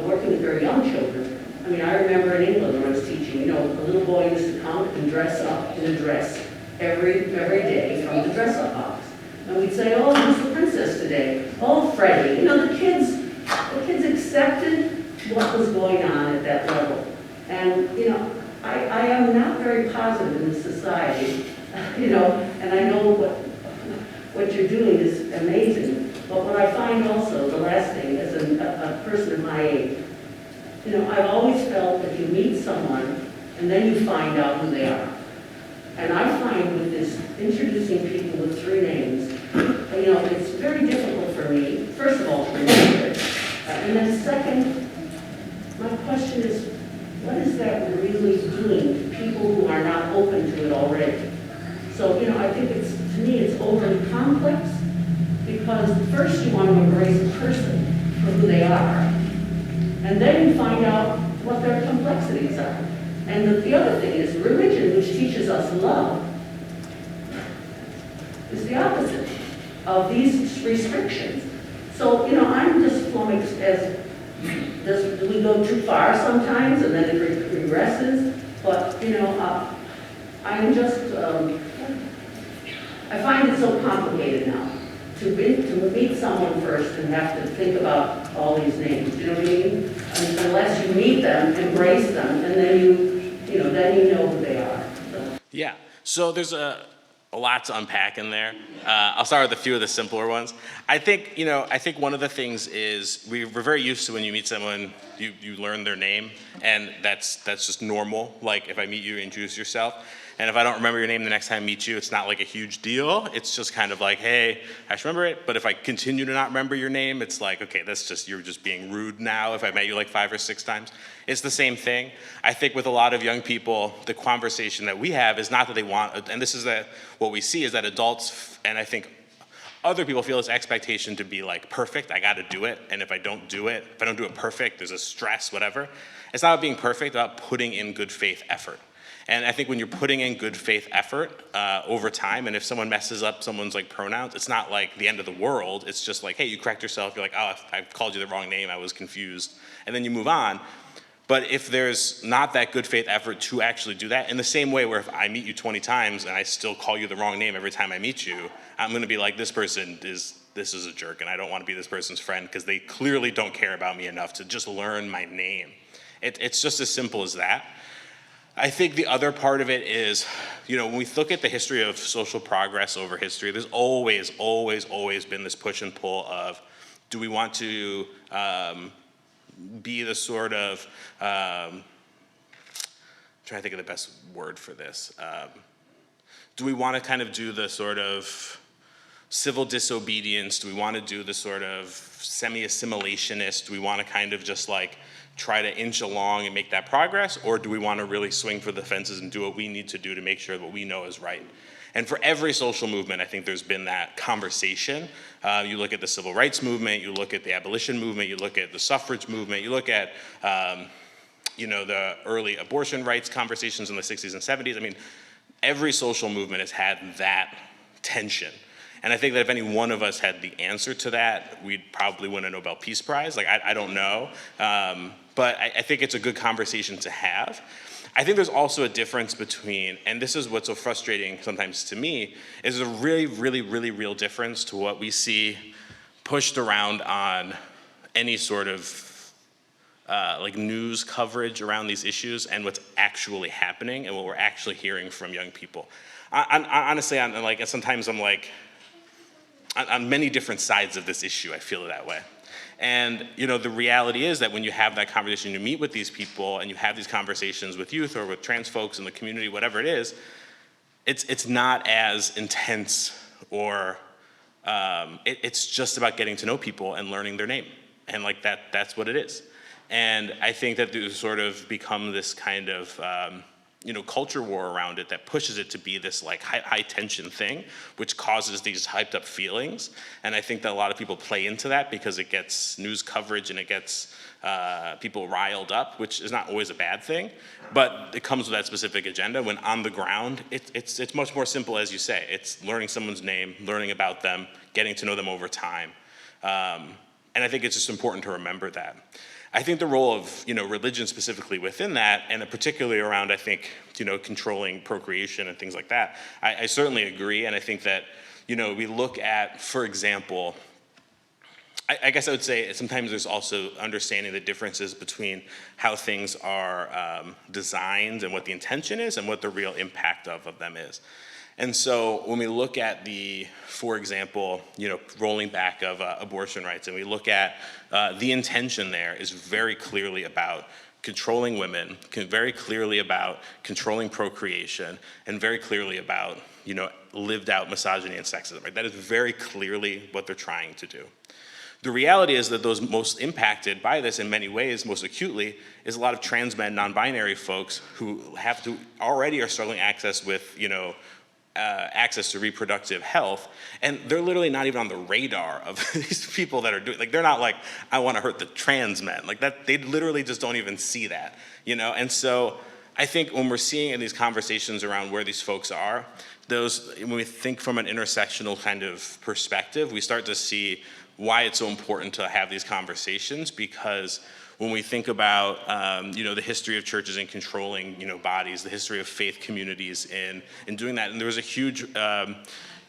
working with very young children, I mean, I remember in England when I was teaching, a little boy used to come and dress up in a dress every day from the dress-up box. And we'd say, oh, who's the princess today? Oh, Freddie. The kids accepted what was going on at that level. And, I am not very positive in this society, and I know what you're doing is amazing. But what I find also, the last thing, as a person of my age, I've always felt if you meet and then you find out who they are. And I find with this introducing people with 3 names, you know, it's very difficult for me, first of all, to remember it. And then second, my question is, what is that really doing to people who are not open to it already? So, you know, I think it's, to me, it's overly complex, because first you want to embrace a person for who they are, and then you find out what their complexities are. And the other thing is religion, which teaches us love, is the opposite of these restrictions. So, you know, I'm just flummoxed as, do we go too far sometimes and then it regresses? But, you know, I'm just, I find it so complicated now to meet someone first and have to think about all these names, you know what I mean? Unless you meet them, embrace them, and then then you know who they are. So. Yeah, so there's a lot to unpack in there. I'll start with a few of the simpler ones. I think one of the things is we're very used to when you meet someone, you learn their name, and that's just normal. Like if I meet you, introduce yourself. And if I don't remember your name the next time I meet you, it's not like a huge deal. It's just kind of like, hey, I should remember it. But if I continue to not remember your name, it's like, okay, you're just being rude now if I met you like 5 or 6 times. It's the same thing. I think with a lot of young people, the conversation that we have is not that they want, and this is what we see is that adults, and I think other people feel this expectation to be like perfect, I gotta do it, and if I don't do it perfect, there's a stress, whatever. It's not about being perfect, it's about putting in good faith effort. And I think when you're putting in good faith effort over time, and if someone messes up someone's like pronouns, it's not like the end of the world. It's just like, hey, you correct yourself. You're like, oh, I called you the wrong name. I was confused. And then you move on. But if there's not that good faith effort to actually do that, in the same way where if I meet you 20 times and I still call you the wrong name every time I meet you, I'm going to be like, this is a jerk, and I don't want to be this person's friend because they clearly don't care about me enough to just learn my name. It's just as simple as that. I think the other part of it is, when we look at the history of social progress over history, there's always, always, always been this push and pull of, do we want to be the sort of, I'm trying to think of the best word for this. Do we want to kind of do the sort of civil disobedience? Do we want to do the sort of semi-assimilationist? Do we want to kind of just like try to inch along and make that progress? Or do we want to really swing for the fences and do what we need to do to make sure that what we know is right? And for every social movement, I think there's been that conversation. You look at the civil rights movement, you look at the abolition movement, you look at the suffrage movement, you look at the early abortion rights conversations in the 60s and 70s. I mean, every social movement has had that tension. And I think that if any one of us had the answer to that, we'd probably win a Nobel Peace Prize. Like, I don't know. But I think it's a good conversation to have. I think there's also a difference between, and this is what's so frustrating sometimes to me, is a really, really, really real difference to what we see pushed around on any sort of like news coverage around these issues and what's actually happening and what we're actually hearing from young people. Honestly, sometimes I'm like, on many different sides of this issue, I feel that way. And the reality is that when you have that conversation, you meet with these people and you have these conversations with youth or with trans folks in the community, whatever it is, it's not as intense or it's just about getting to know people and learning their name. And like that's what it is. And I think that there's sort of become this kind of culture war around it that pushes it to be this like high tension thing, which causes these hyped up feelings. And I think that a lot of people play into that because it gets news coverage and it gets people riled up, which is not always a bad thing, but it comes with that specific agenda. When on the ground, it's much more simple, as you say. It's learning someone's name, learning about them, getting to know them over time. And I think it's just important to remember that. I think the role of religion specifically within that, and particularly around, I think, controlling procreation and things like that, I certainly agree. And I think that, we look at, for example, I guess I would say sometimes there's also understanding the differences between how things are designed and what the intention is and what the real impact of them is. And so when we look at for example, rolling back of abortion rights, and we look at the intention there is very clearly about controlling women, very clearly about controlling procreation, and very clearly about, lived out misogyny and sexism, right? That is very clearly what they're trying to do. The reality is that those most impacted by this in many ways, most acutely, is a lot of trans men, non-binary folks who already are struggling access with, access to reproductive health, and they're literally not even on the radar of these people that are doing, they're not like, I want to hurt the trans men, they literally just don't even see that, and so I think when we're seeing in these conversations around where these folks are, when we think from an intersectional kind of perspective, we start to see why it's so important to have these conversations, because when we think about, the history of churches in controlling, bodies, the history of faith communities in doing that, and there was a huge, when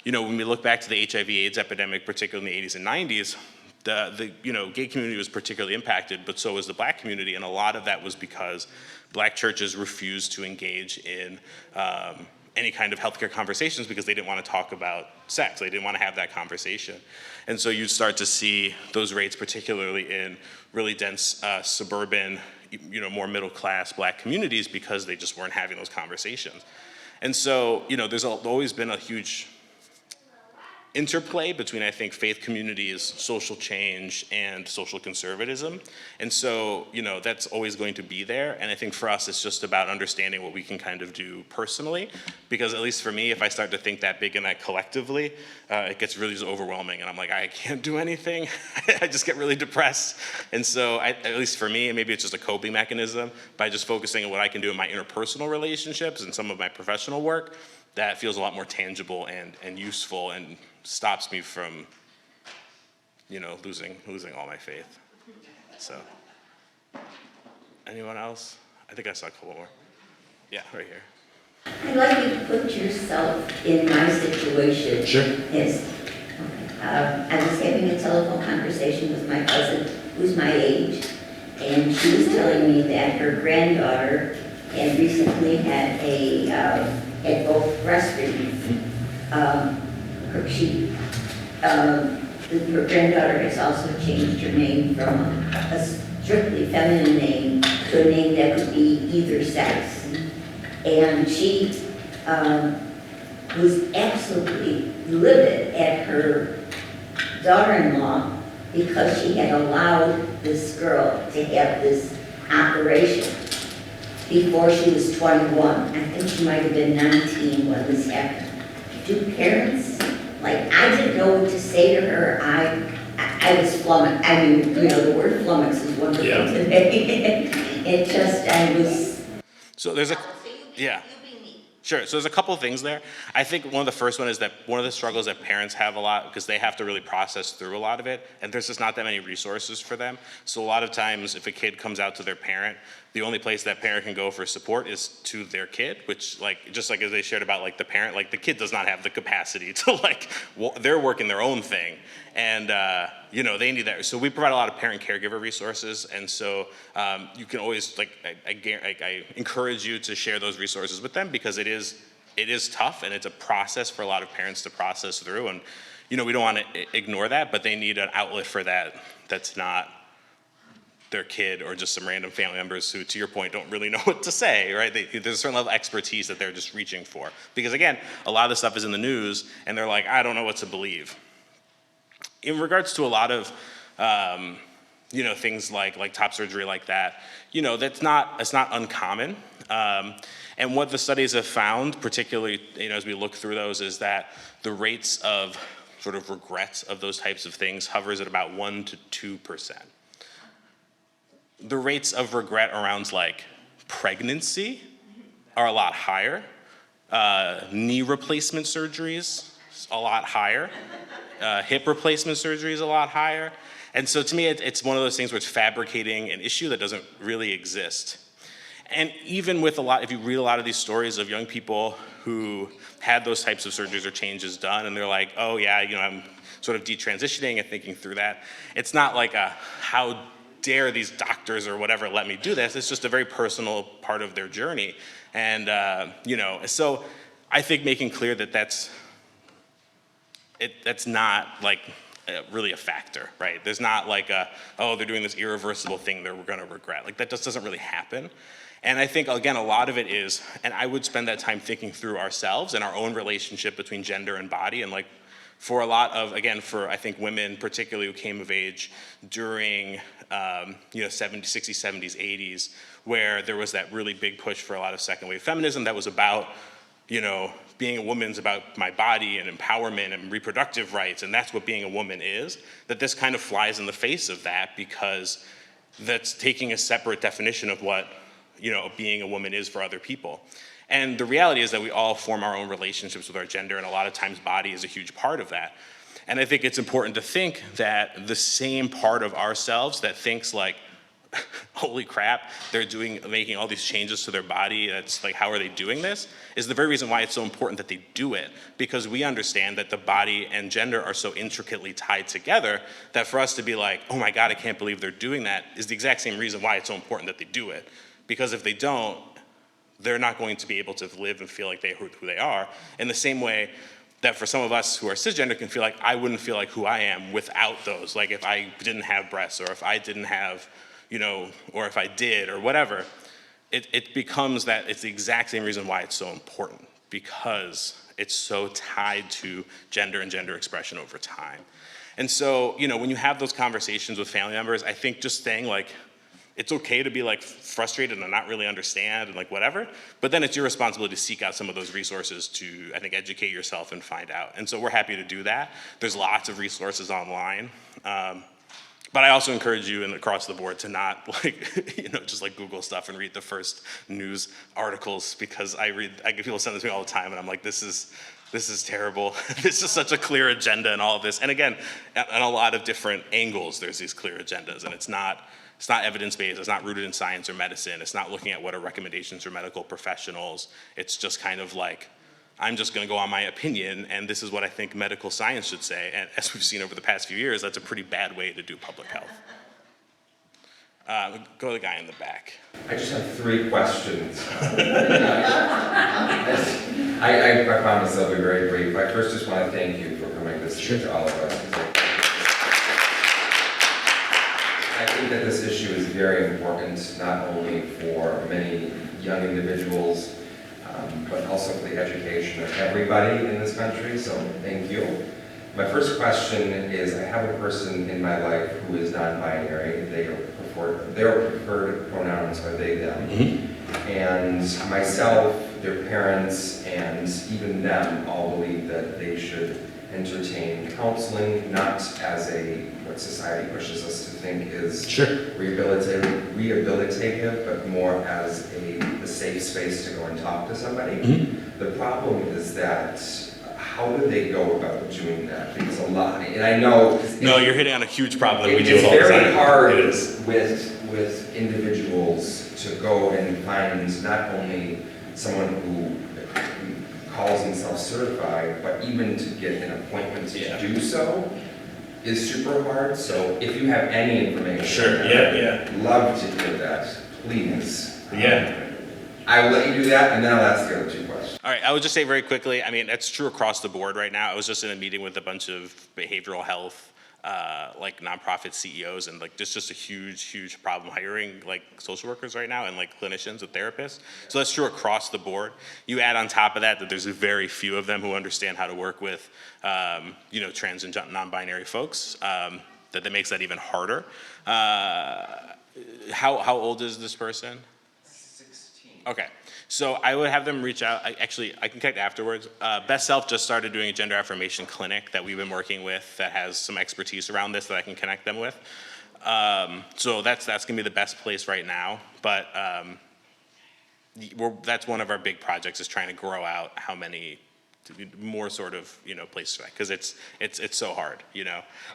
we look back to the HIV/AIDS epidemic, particularly in the 80s and 90s, the gay community was particularly impacted, but so was the Black community, and a lot of that was because Black churches refused to engage in any kind of healthcare conversations because they didn't want to talk about sex. They didn't want to have that conversation. And so you'd start to see those rates, particularly in really dense suburban, more middle-class Black communities, because they just weren't having those conversations. And so, there's always been a huge interplay between, I think, faith communities, social change, and social conservatism. And so, that's always going to be there. And I think for us, it's just about understanding what we can kind of do personally. Because at least for me, if I start to think that big and that collectively, it gets really just overwhelming. And I'm like, I can't do anything. I just get really depressed. And so, at least for me, and maybe it's just a coping mechanism, by just focusing on what I can do in my interpersonal relationships and some of my professional work, that feels a lot more tangible and useful, and stops me from, losing all my faith. So, anyone else? I think I saw a couple more. Yeah, right here. I'd like you to put yourself in my situation. Sure. Yes. I was having a telephone conversation with my cousin, who's my age, and she was telling me that her granddaughter had recently had had both breast removed. Her granddaughter has also changed her name from a strictly feminine name to a name that could be either sex. And she was absolutely livid at her daughter-in-law because she had allowed this girl to have this operation before she was 21. I think she might have been 19 when this happened. Do parents, I didn't know what to say to her. I was flummoxed. I mean, the word flummox is wonderful today. I was. So there's yeah. Sure, so there's a couple of things there. I think one of the first one is that one of the struggles that parents have a lot, because they have to really process through a lot of it, and there's just not that many resources for them. So a lot of times, if a kid comes out to their parent, the only place that parent can go for support is to their kid, which just like as they shared about the parent, the kid does not have the capacity to they're working their own thing. And they need that. So we provide a lot of parent caregiver resources, and so you can always I encourage you to share those resources with them, because it is tough, and it's a process for a lot of parents to process through, and we don't want to ignore that, but they need an outlet for that that's not their kid or just some random family members who, to your point, don't really know what to say, right? There's a certain level of expertise that they're just reaching for, because again, a lot of this stuff is in the news, and they're like, I don't know what to believe. In regards to a lot of, things like top surgery like that, it's not uncommon. And what the studies have found, particularly, as we look through those, is that the rates of sort of regrets of those types of things hovers at about 1% to 2%. The rates of regret around pregnancy are a lot higher. Knee replacement surgeries, a lot higher. Hip replacement surgery is a lot higher. And so to me, it's one of those things where it's fabricating an issue that doesn't really exist. And even with if you read a lot of these stories of young people who had those types of surgeries or changes done, and they're like, oh yeah, I'm sort of detransitioning and thinking through that. It's not like how dare these doctors or whatever let me do this. It's just a very personal part of their journey. And, so I think making clear that that's not really a factor, right? There's not like oh, they're doing this irreversible thing they're gonna regret. Like that just doesn't really happen. And I think, again, a lot of it is, and I would spend that time thinking through ourselves and our own relationship between gender and body. And like for a lot of, again, for I think women particularly who came of age during, 60s, 70s, 80s, where there was that really big push for a lot of second wave feminism that was about, being a woman's about my body and empowerment and reproductive rights, and that's what being a woman is, that this kind of flies in the face of that because that's taking a separate definition of what being a woman is for other people. And the reality is that we all form our own relationships with our gender, and a lot of times body is a huge part of that. And I think it's important to think that the same part of ourselves that thinks like, holy crap, they're making all these changes to their body, it's like, how are they doing this? Is the very reason why it's so important that they do it. Because we understand that the body and gender are so intricately tied together that for us to be like, oh my God, I can't believe they're doing that, is the exact same reason why it's so important that they do it. Because if they don't, they're not going to be able to live and feel like they're who they are. In the same way that for some of us who are cisgender can feel like, I wouldn't feel like who I am without those. Like if I didn't have breasts, or if I didn't have, or if I did, or whatever, it becomes that it's the exact same reason why it's so important, because it's so tied to gender and gender expression over time. And so, when you have those conversations with family members, I think just saying like, it's okay to be like frustrated and not really understand and like whatever, but then it's your responsibility to seek out some of those resources to, I think, educate yourself and find out. And so we're happy to do that. There's lots of resources online. But I also encourage you and across the board to not just like Google stuff and read the first news articles, because I get people send this to me all the time and I'm like, this is terrible. This is such a clear agenda and all of this. And again, on a lot of different angles, there's these clear agendas, and it's not evidence-based, it's not rooted in science or medicine, it's not looking at what are recommendations for medical professionals. It's just kind of like, I'm just gonna go on my opinion, and this is what I think medical science should say. And as we've seen over the past few years, that's a pretty bad way to do public health. Go to the guy in the back. I just have 3 questions. I promise I'll be very brief. I first just want to thank you for coming to speak to all of us. I think that this issue is very important, not only for many young individuals, but also for the education of everybody in this country, so thank you. My first question is, I have a person in my life who is non-binary. Their preferred pronouns are they, them. Mm-hmm. And myself, their parents, and even them all believe that they should entertain counseling, not as what society pushes us to think is rehabilitative, but more as a safe space to go and talk to somebody. Mm-hmm. The problem is that how do they go about doing that? Because a lot, and I know... No, you're hitting on a huge problem that we deal with all the time. It's very hard with individuals to go and find not only someone who calls himself certified, but even to get an appointment to do so is super hard. So if you have any information, I'd love to hear that, please. I will let you do that, and then I'll ask the other 2 questions. All right, I would just say very quickly, I mean, that's true across the board right now. I was just in a meeting with a bunch of behavioral health, nonprofit CEOs, and like there's just a huge problem hiring like social workers right now and like clinicians and therapists. So that's true across the board. You add on top of that there's very few of them who understand how to work with, trans and non-binary folks. That makes that even harder. How old is this person? 16. Okay, so I would have them reach out. I can connect afterwards. Best Self just started doing a gender affirmation clinic that we've been working with that has some expertise around this that I can connect them with. So that's gonna be the best place right now. But that's one of our big projects, is trying to grow out how many more sort of places, because it's so hard,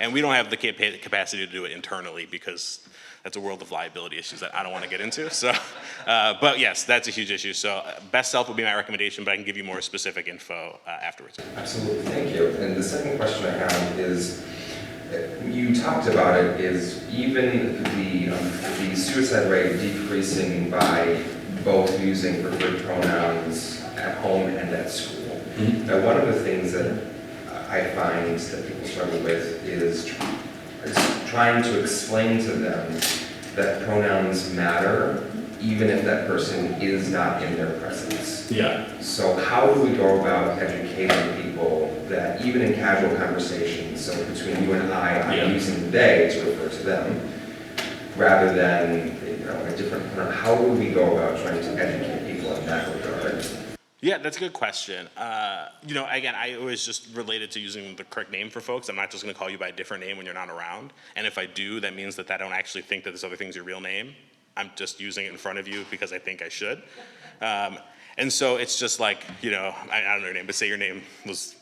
and we don't have the capacity to do it internally because that's a world of liability issues that I don't want to get into. So, but yes, that's a huge issue. So Best Self would be my recommendation, but I can give you more specific info afterwards. Absolutely, thank you. And the second question I have is, you talked about it, is even the suicide rate decreasing by both using preferred pronouns at home and at school. Mm-hmm. Now, one of the things that I find that people struggle with is trying to explain to them that pronouns matter, even if that person is not in their presence. Yeah. So how do we go about educating people that even in casual conversations, so between you and I'm using they to refer to them, rather than a different pronoun. How do we go about trying to educate people in that regard? Yeah, that's a good question. Again, I always just related to using the correct name for folks. I'm not just going to call you by a different name when you're not around. And if I do, that means that I don't actually think that this other thing's your real name. I'm just using it in front of you because I think I should. And so it's just like, I don't know your name, but say your name was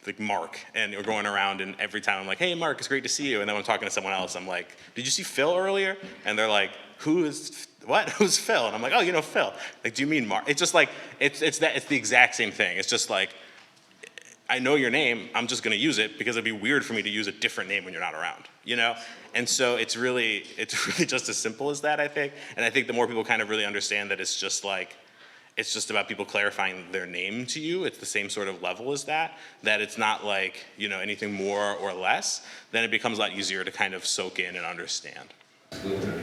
like Mark, and you're going around, and every time I'm like, hey, Mark, it's great to see you. And then when I'm talking to someone else, I'm like, did you see Phil earlier? And they're like, who's Phil? And I'm like, oh, Phil. Like, do you mean Mark? It's just like, it's the exact same thing. It's just like, I know your name, I'm just gonna use it because it'd be weird for me to use a different name when you're not around, And so it's really just as simple as that, I think. And I think the more people kind of really understand that it's just about people clarifying their name to you, it's the same sort of level as that it's not like, anything more or less, then it becomes a lot easier to kind of soak in and understand.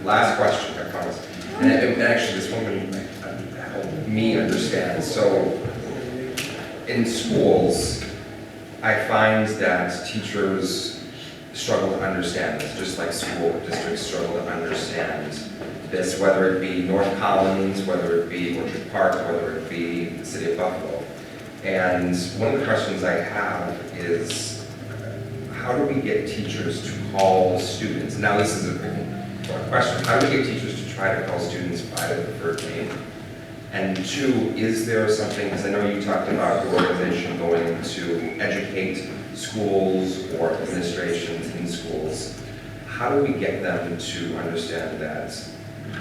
Last question, I promise. And actually, this one would help me understand. So, in schools, I find that teachers struggle to understand this, just like school districts struggle to understand this, whether it be North Collins, whether it be Orchard Park, whether it be the city of Buffalo. And one of the questions I have is, how do we get teachers to call students? Now this is a question. How do we get teachers to try to call students by the preferred name? And two, is there something, because I know you talked about your organization going to educate schools or administrations in schools. How do we get them to understand that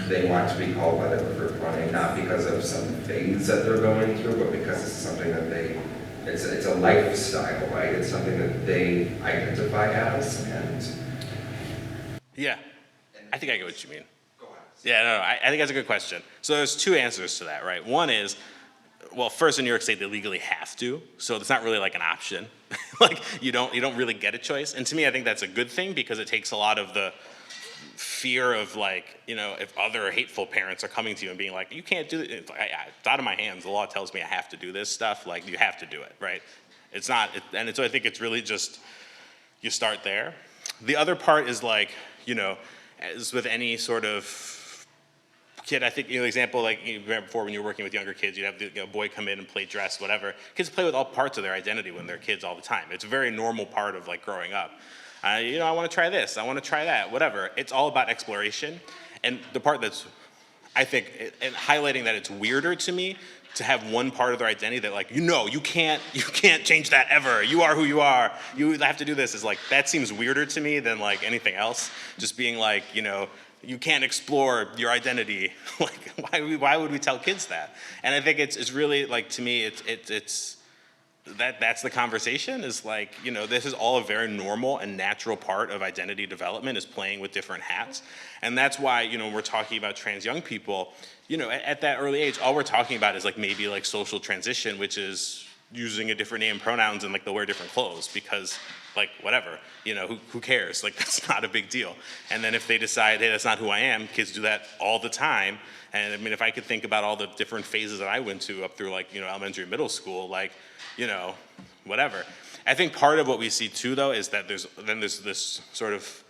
they want to be called by their preferred pronoun, not because of some phase that they're going through, but because it's something that it's a lifestyle, right? It's something that they identify as, and... Yeah, I think I get what you mean. Yeah, no, I think that's a good question. So there's two answers to that, right? One is, well, first in New York State, they legally have to, so it's not really like an option. Like, you don't really get a choice. And to me, I think that's a good thing because it takes a lot of the fear of like, if other hateful parents are coming to you and being like, you can't do it. It's out of my hands. The law tells me I have to do this stuff. Like, you have to do it, right? It's not, so I think it's really just, you start there. The other part is like, as with any sort of kid, I think, example, like you remember before when you were working with younger kids, you'd have the boy come in and play dress, whatever. Kids play with all parts of their identity when they're kids all the time. It's a very normal part of like growing up. I want to try this, I want to try that, whatever. It's all about exploration. And the part that's, I think, and highlighting that it's weirder to me to have one part of their identity that like, you can't change that ever. You are who you are. You have to do this. Is like, that seems weirder to me than like anything else. Just being like, you can't explore your identity. Like, why would we tell kids that? And I think it's really like, to me, that's the conversation is like, this is all a very normal and natural part of identity development is playing with different hats. And that's why, we're talking about trans young people, at that early age, all we're talking about is like maybe like social transition, which is using a different name, pronouns, and like they'll wear different clothes because like whatever, who cares? Like that's not a big deal. And then if they decide, hey, that's not who I am, kids do that all the time. And I mean, if I could think about all the different phases that I went to up through like, elementary and middle school, like, whatever. I think part of what we see too though is that there's this sort of,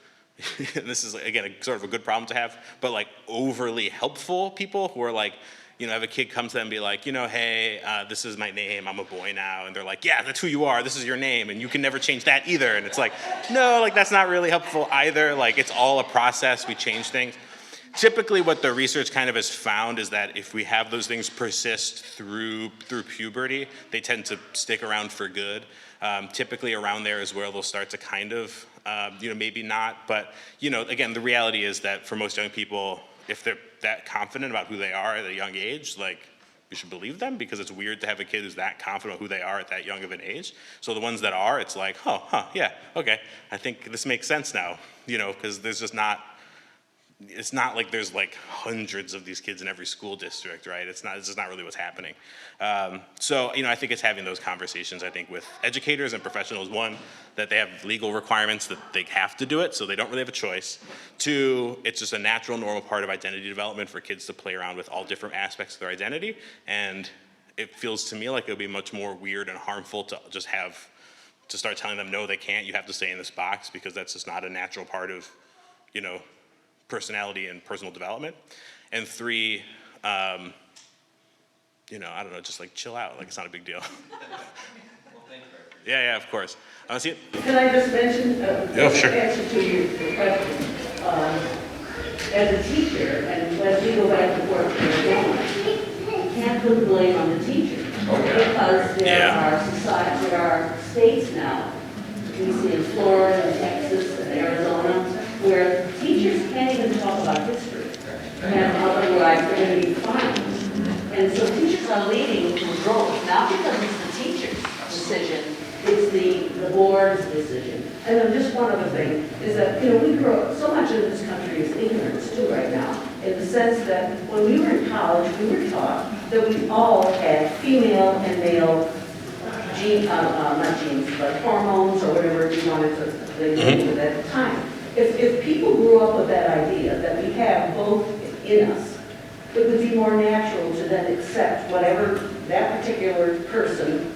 this is again, sort of a good problem to have, but like overly helpful people who are like, have a kid come to them and be like, hey, this is my name, I'm a boy now. And they're like, yeah, that's who you are, this is your name, and you can never change that either. And it's like, no, like that's not really helpful either. Like it's all a process, we change things. Typically what the research kind of has found is that if we have those things persist through puberty, they tend to stick around for good. Typically around there is where they'll start to kind of, maybe not, but, again, the reality is that for most young people, if they're that confident about who they are at a young age, like, you should believe them because it's weird to have a kid who's that confident who they are at that young of an age. So the ones that are, it's like, yeah, okay, I think this makes sense now, because there's just not it's not like there's like hundreds of these kids in every school district, right? It's just not really what's happening. So, I think it's having those conversations, I think, with educators and professionals. One, that they have legal requirements that they have to do it, so they don't really have a choice. Two, it's just a natural, normal part of identity development for kids to play around with all different aspects of their identity. And it feels to me like it would be much more weird and harmful to just to start telling them, no, they can't, you have to stay in this box, because that's just not a natural part of, personality and personal development. And three, I don't know, just like chill out, like it's not a big deal. Yeah, of course. See it? Can I just mention, sure. answer to your question? As a teacher, and when we go back and forth to the you can't put the blame on the teacher. Because there are states now, we see in Florida and Texas and Arizona, where teachers can't even talk about history, and otherwise they're going to be fined. And so teachers are leading to growth, not because it's the teacher's decision, it's the board's decision. And then just one other thing is that, we grow up, so much of this country is ignorance too right now, in the sense that when we were in college, we were taught that we all had female and male not genes, but hormones or whatever you wanted to name it at the time. If people grew up with that idea that we have both in us, it would be more natural to then accept whatever that particular person,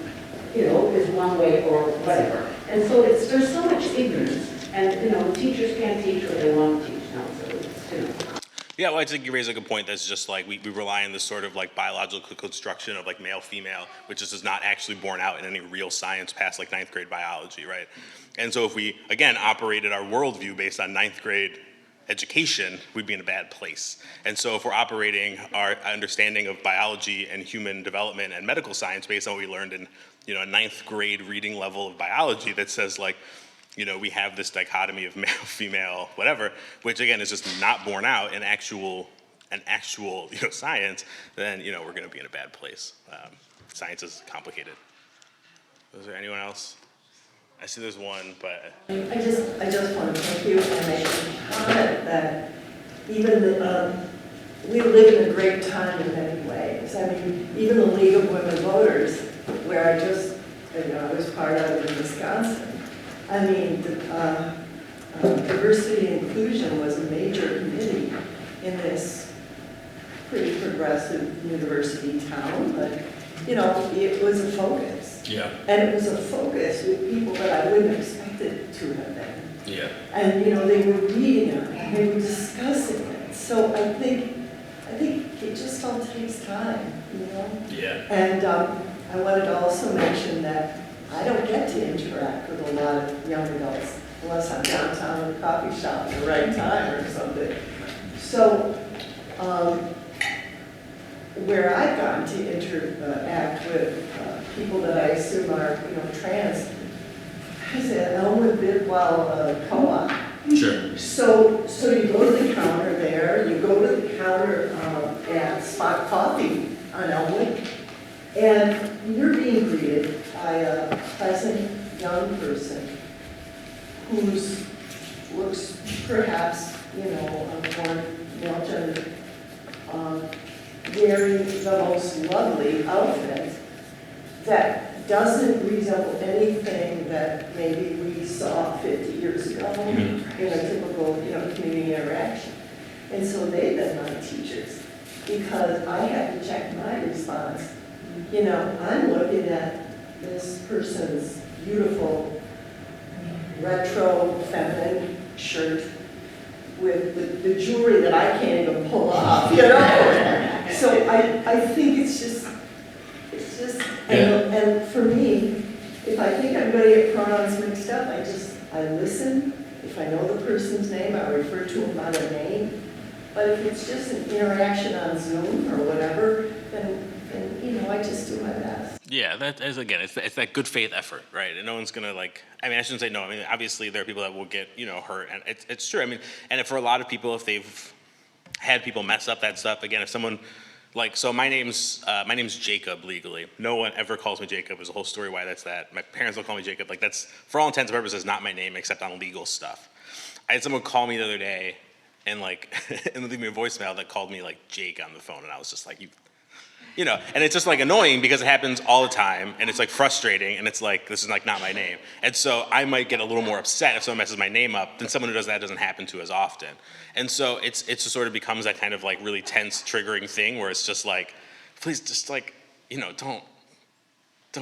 is one way or whatever. And so there's so much ignorance, and teachers can't teach what they want to teach now. So it's, Yeah, well, I think you raise a good point. That's just like we rely on this sort of like biological construction of like male, female, which is not actually borne out in any real science past like 9th grade biology, right? And so if we, again, operated our worldview based on 9th grade education, we'd be in a bad place. And so if we're operating our understanding of biology and human development and medical science based on what we learned in, a 9th grade reading level of biology that says like, we have this dichotomy of male, female, whatever, which again is just not borne out in actual science, then, we're gonna be in a bad place. Science is complicated. Is there anyone else? I see there's one, but. I just want to thank you and make a comment that even we live in a great time in many ways. I mean, even the League of Women Voters, where I was part of in Wisconsin, I mean, diversity and inclusion was a major committee in this pretty progressive university town, but, it was a focus. Yeah. And it was a focus with people that I wouldn't have expected to have been. Yeah. And, they were reading it, and they were discussing it. So I think it just all takes time, Yeah. And I wanted to also mention that I don't get to interact with a lot of young adults unless I'm downtown at a coffee shop at the right time or something. So where I've gotten to interact with people that I assume are, trans, is at Elmwood Bidwell Co-op. Sure. So you go to the counter there, you go to the counter at Spot Coffee on Elmwood, and you're being greeted by a pleasant young person who looks perhaps, more male gender, wearing the most lovely outfit that doesn't resemble anything that maybe we saw 50 years ago in a typical, community interaction. And so they've been my teachers because I had to check my response. I'm looking at this person's beautiful retro feminine shirt with the jewelry that I can't even pull off, So I think it's just, and for me, if I think I'm going to get pronouns mixed up, I listen. If I know the person's name, I refer to them by their name. But if it's just an interaction on Zoom or whatever, then I just do my best. Yeah, that is, again, it's that good faith effort, right? And no one's gonna I shouldn't say no. I mean, obviously there are people that will get, hurt, and it's true. I mean, and for a lot of people, if they've had people mess up that stuff, again, if someone, so my name's Jacob legally. No one ever calls me Jacob. There's a whole story why that's that. My parents don't call me Jacob. That's, for all intents and purposes, not my name except on legal stuff. I had someone call me the other day, and like, and leave me a voicemail that called me like Jake on the phone, and I was just like, you know, and it's just like annoying because it happens all the time, and it's like frustrating, and it's like, this is like not my name. And so I might get a little more upset if someone messes my name up than someone who does that doesn't happen to as often. And so it just sort of becomes that kind of like really tense, triggering thing where it's just like, please just like, you know, don't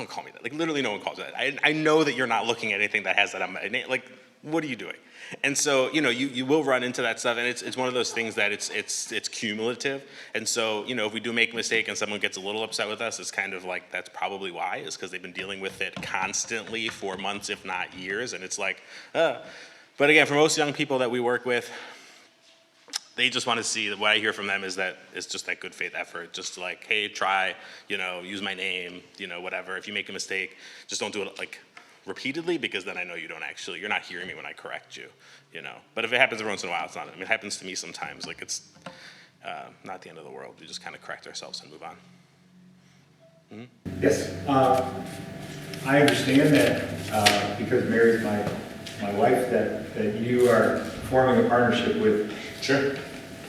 call me that. Like literally no one calls me that. I know that you're not looking at anything that has that on my name. Like, what are you doing? And so, you know, you will run into that stuff, and it's one of those things that it's cumulative. And so, you know, if we do make a mistake and someone gets a little upset with us, it's kind of like, that's probably why, is because they've been dealing with it constantly for months, if not years. And it's like, But again, for most young people that we work with, they just want to see, what I hear from them is that it's just that good faith effort, just to like, hey, try, you know, use my name, you know, whatever. If you make a mistake, just don't do it like repeatedly, because then I know you're not hearing me when I correct you, you know. But if it happens every once in a while, it's not, I mean, it happens to me sometimes, like it's not the end of the world. We just kind of correct ourselves and move on. Mm-hmm. Yes, I understand that because Mary's my wife, that you are forming a partnership with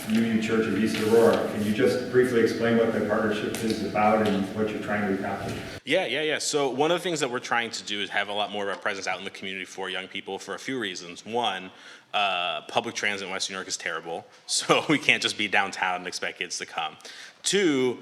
UU Church of East Aurora. Can you just briefly explain what the partnership is about and what you're trying to accomplish? Yeah. So one of the things that we're trying to do is have a lot more of a presence out in the community for young people for a few reasons. One, public transit in Western New York is terrible, so we can't just be downtown and expect kids to come. Two,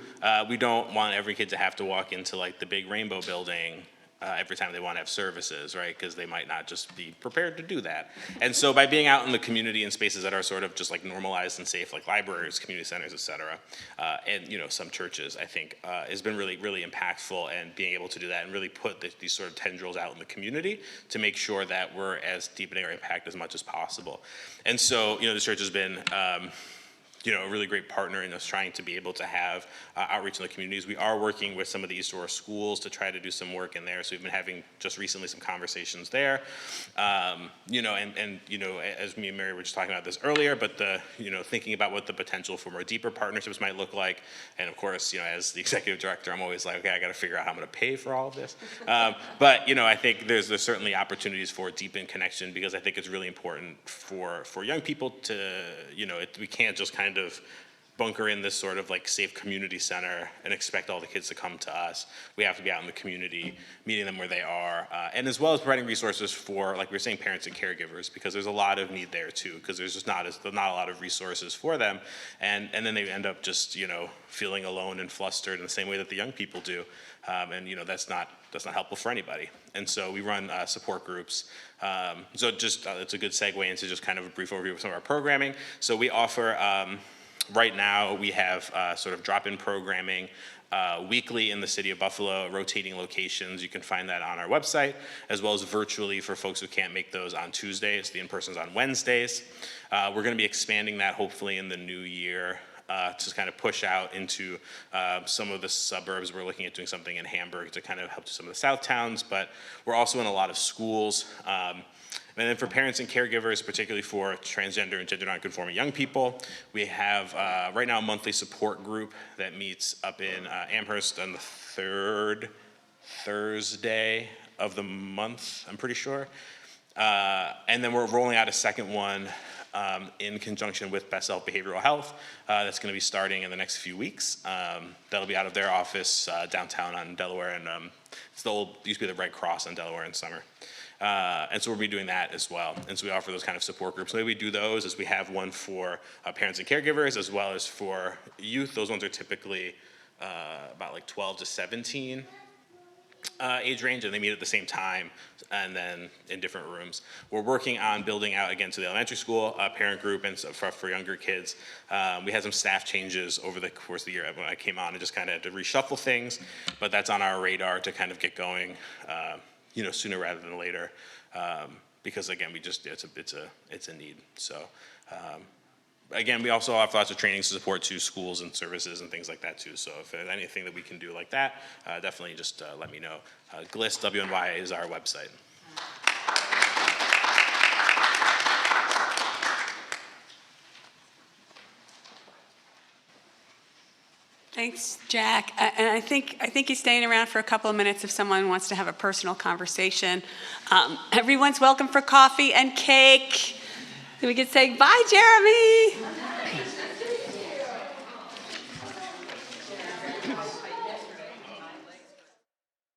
we don't want every kid to have to walk into like the big Rainbow building every time they want to have services, right? Because they might not just be prepared to do that. And so by being out in the community in spaces that are sort of just like normalized and safe, like libraries, community centers, et cetera, and you know, some churches, I think, has been really, really impactful, and being able to do that and really put these sort of tendrils out in the community to make sure that we're as deepening our impact as much as possible. And so, you know, the church has been you know, a really great partner in us trying to be able to have outreach in the communities. We are working with some of the East Aurora schools to try to do some work in there. So we've been having just recently some conversations there. You know, and you know, as me and Mary were just talking about this earlier, but you know, thinking about what the potential for more deeper partnerships might look like. And of course, you know, as the executive director, I'm always like, okay, I got to figure out how I'm going to pay for all of this. But you know, I think there's certainly opportunities for deepened connection, because I think it's really important for young people to, you know, we can't just kind of bunker in this sort of like safe community center and expect all the kids to come to us. We have to be out in the community, meeting them where they are, and as well as providing resources for, like we were saying, parents and caregivers, because there's a lot of need there too, because there's just not a lot of resources for them, and then they end up just, you know, feeling alone and flustered in the same way that the young people do, and you know, that's not helpful for anybody. And so we run support groups. So just it's a good segue into just kind of a brief overview of some of our programming. So we offer. Right now, we have sort of drop-in programming weekly in the city of Buffalo, rotating locations. You can find that on our website, as well as virtually for folks who can't make those on Tuesdays. The in-person's on Wednesdays. We're going to be expanding that hopefully in the new year to kind of push out into some of the suburbs. We're looking at doing something in Hamburg to kind of help some of the South towns, but we're also in a lot of schools. And then for parents and caregivers, particularly for transgender and gender nonconforming young people, we have right now a monthly support group that meets up in Amherst on the third Thursday of the month, I'm pretty sure. And then we're rolling out a second one in conjunction with Best Health Behavioral Health. That's going to be starting in the next few weeks. That'll be out of their office downtown on Delaware, and it's used to be the Red Cross on Delaware in summer. And so we'll be doing that as well. And so we offer those kind of support groups. The way we do those is we have one for parents and caregivers, as well as for youth. Those ones are typically about like 12 to 17 age range, and they meet at the same time and then in different rooms. We're working on building out again to the elementary school parent group, and so for younger kids. We had some staff changes over the course of the year when I came on and just kind of had to reshuffle things, but that's on our radar to kind of get going you know, sooner rather than later, because again, it's a need. So again, we also offer lots of trainings to support to schools and services and things like that too. So if there's anything that we can do like that, definitely just let me know. GLIS WNY is our website. Thanks, Jack. And I think he's staying around for a couple of minutes if someone wants to have a personal conversation. Everyone's welcome for coffee and cake. We could say, bye, Jeremy.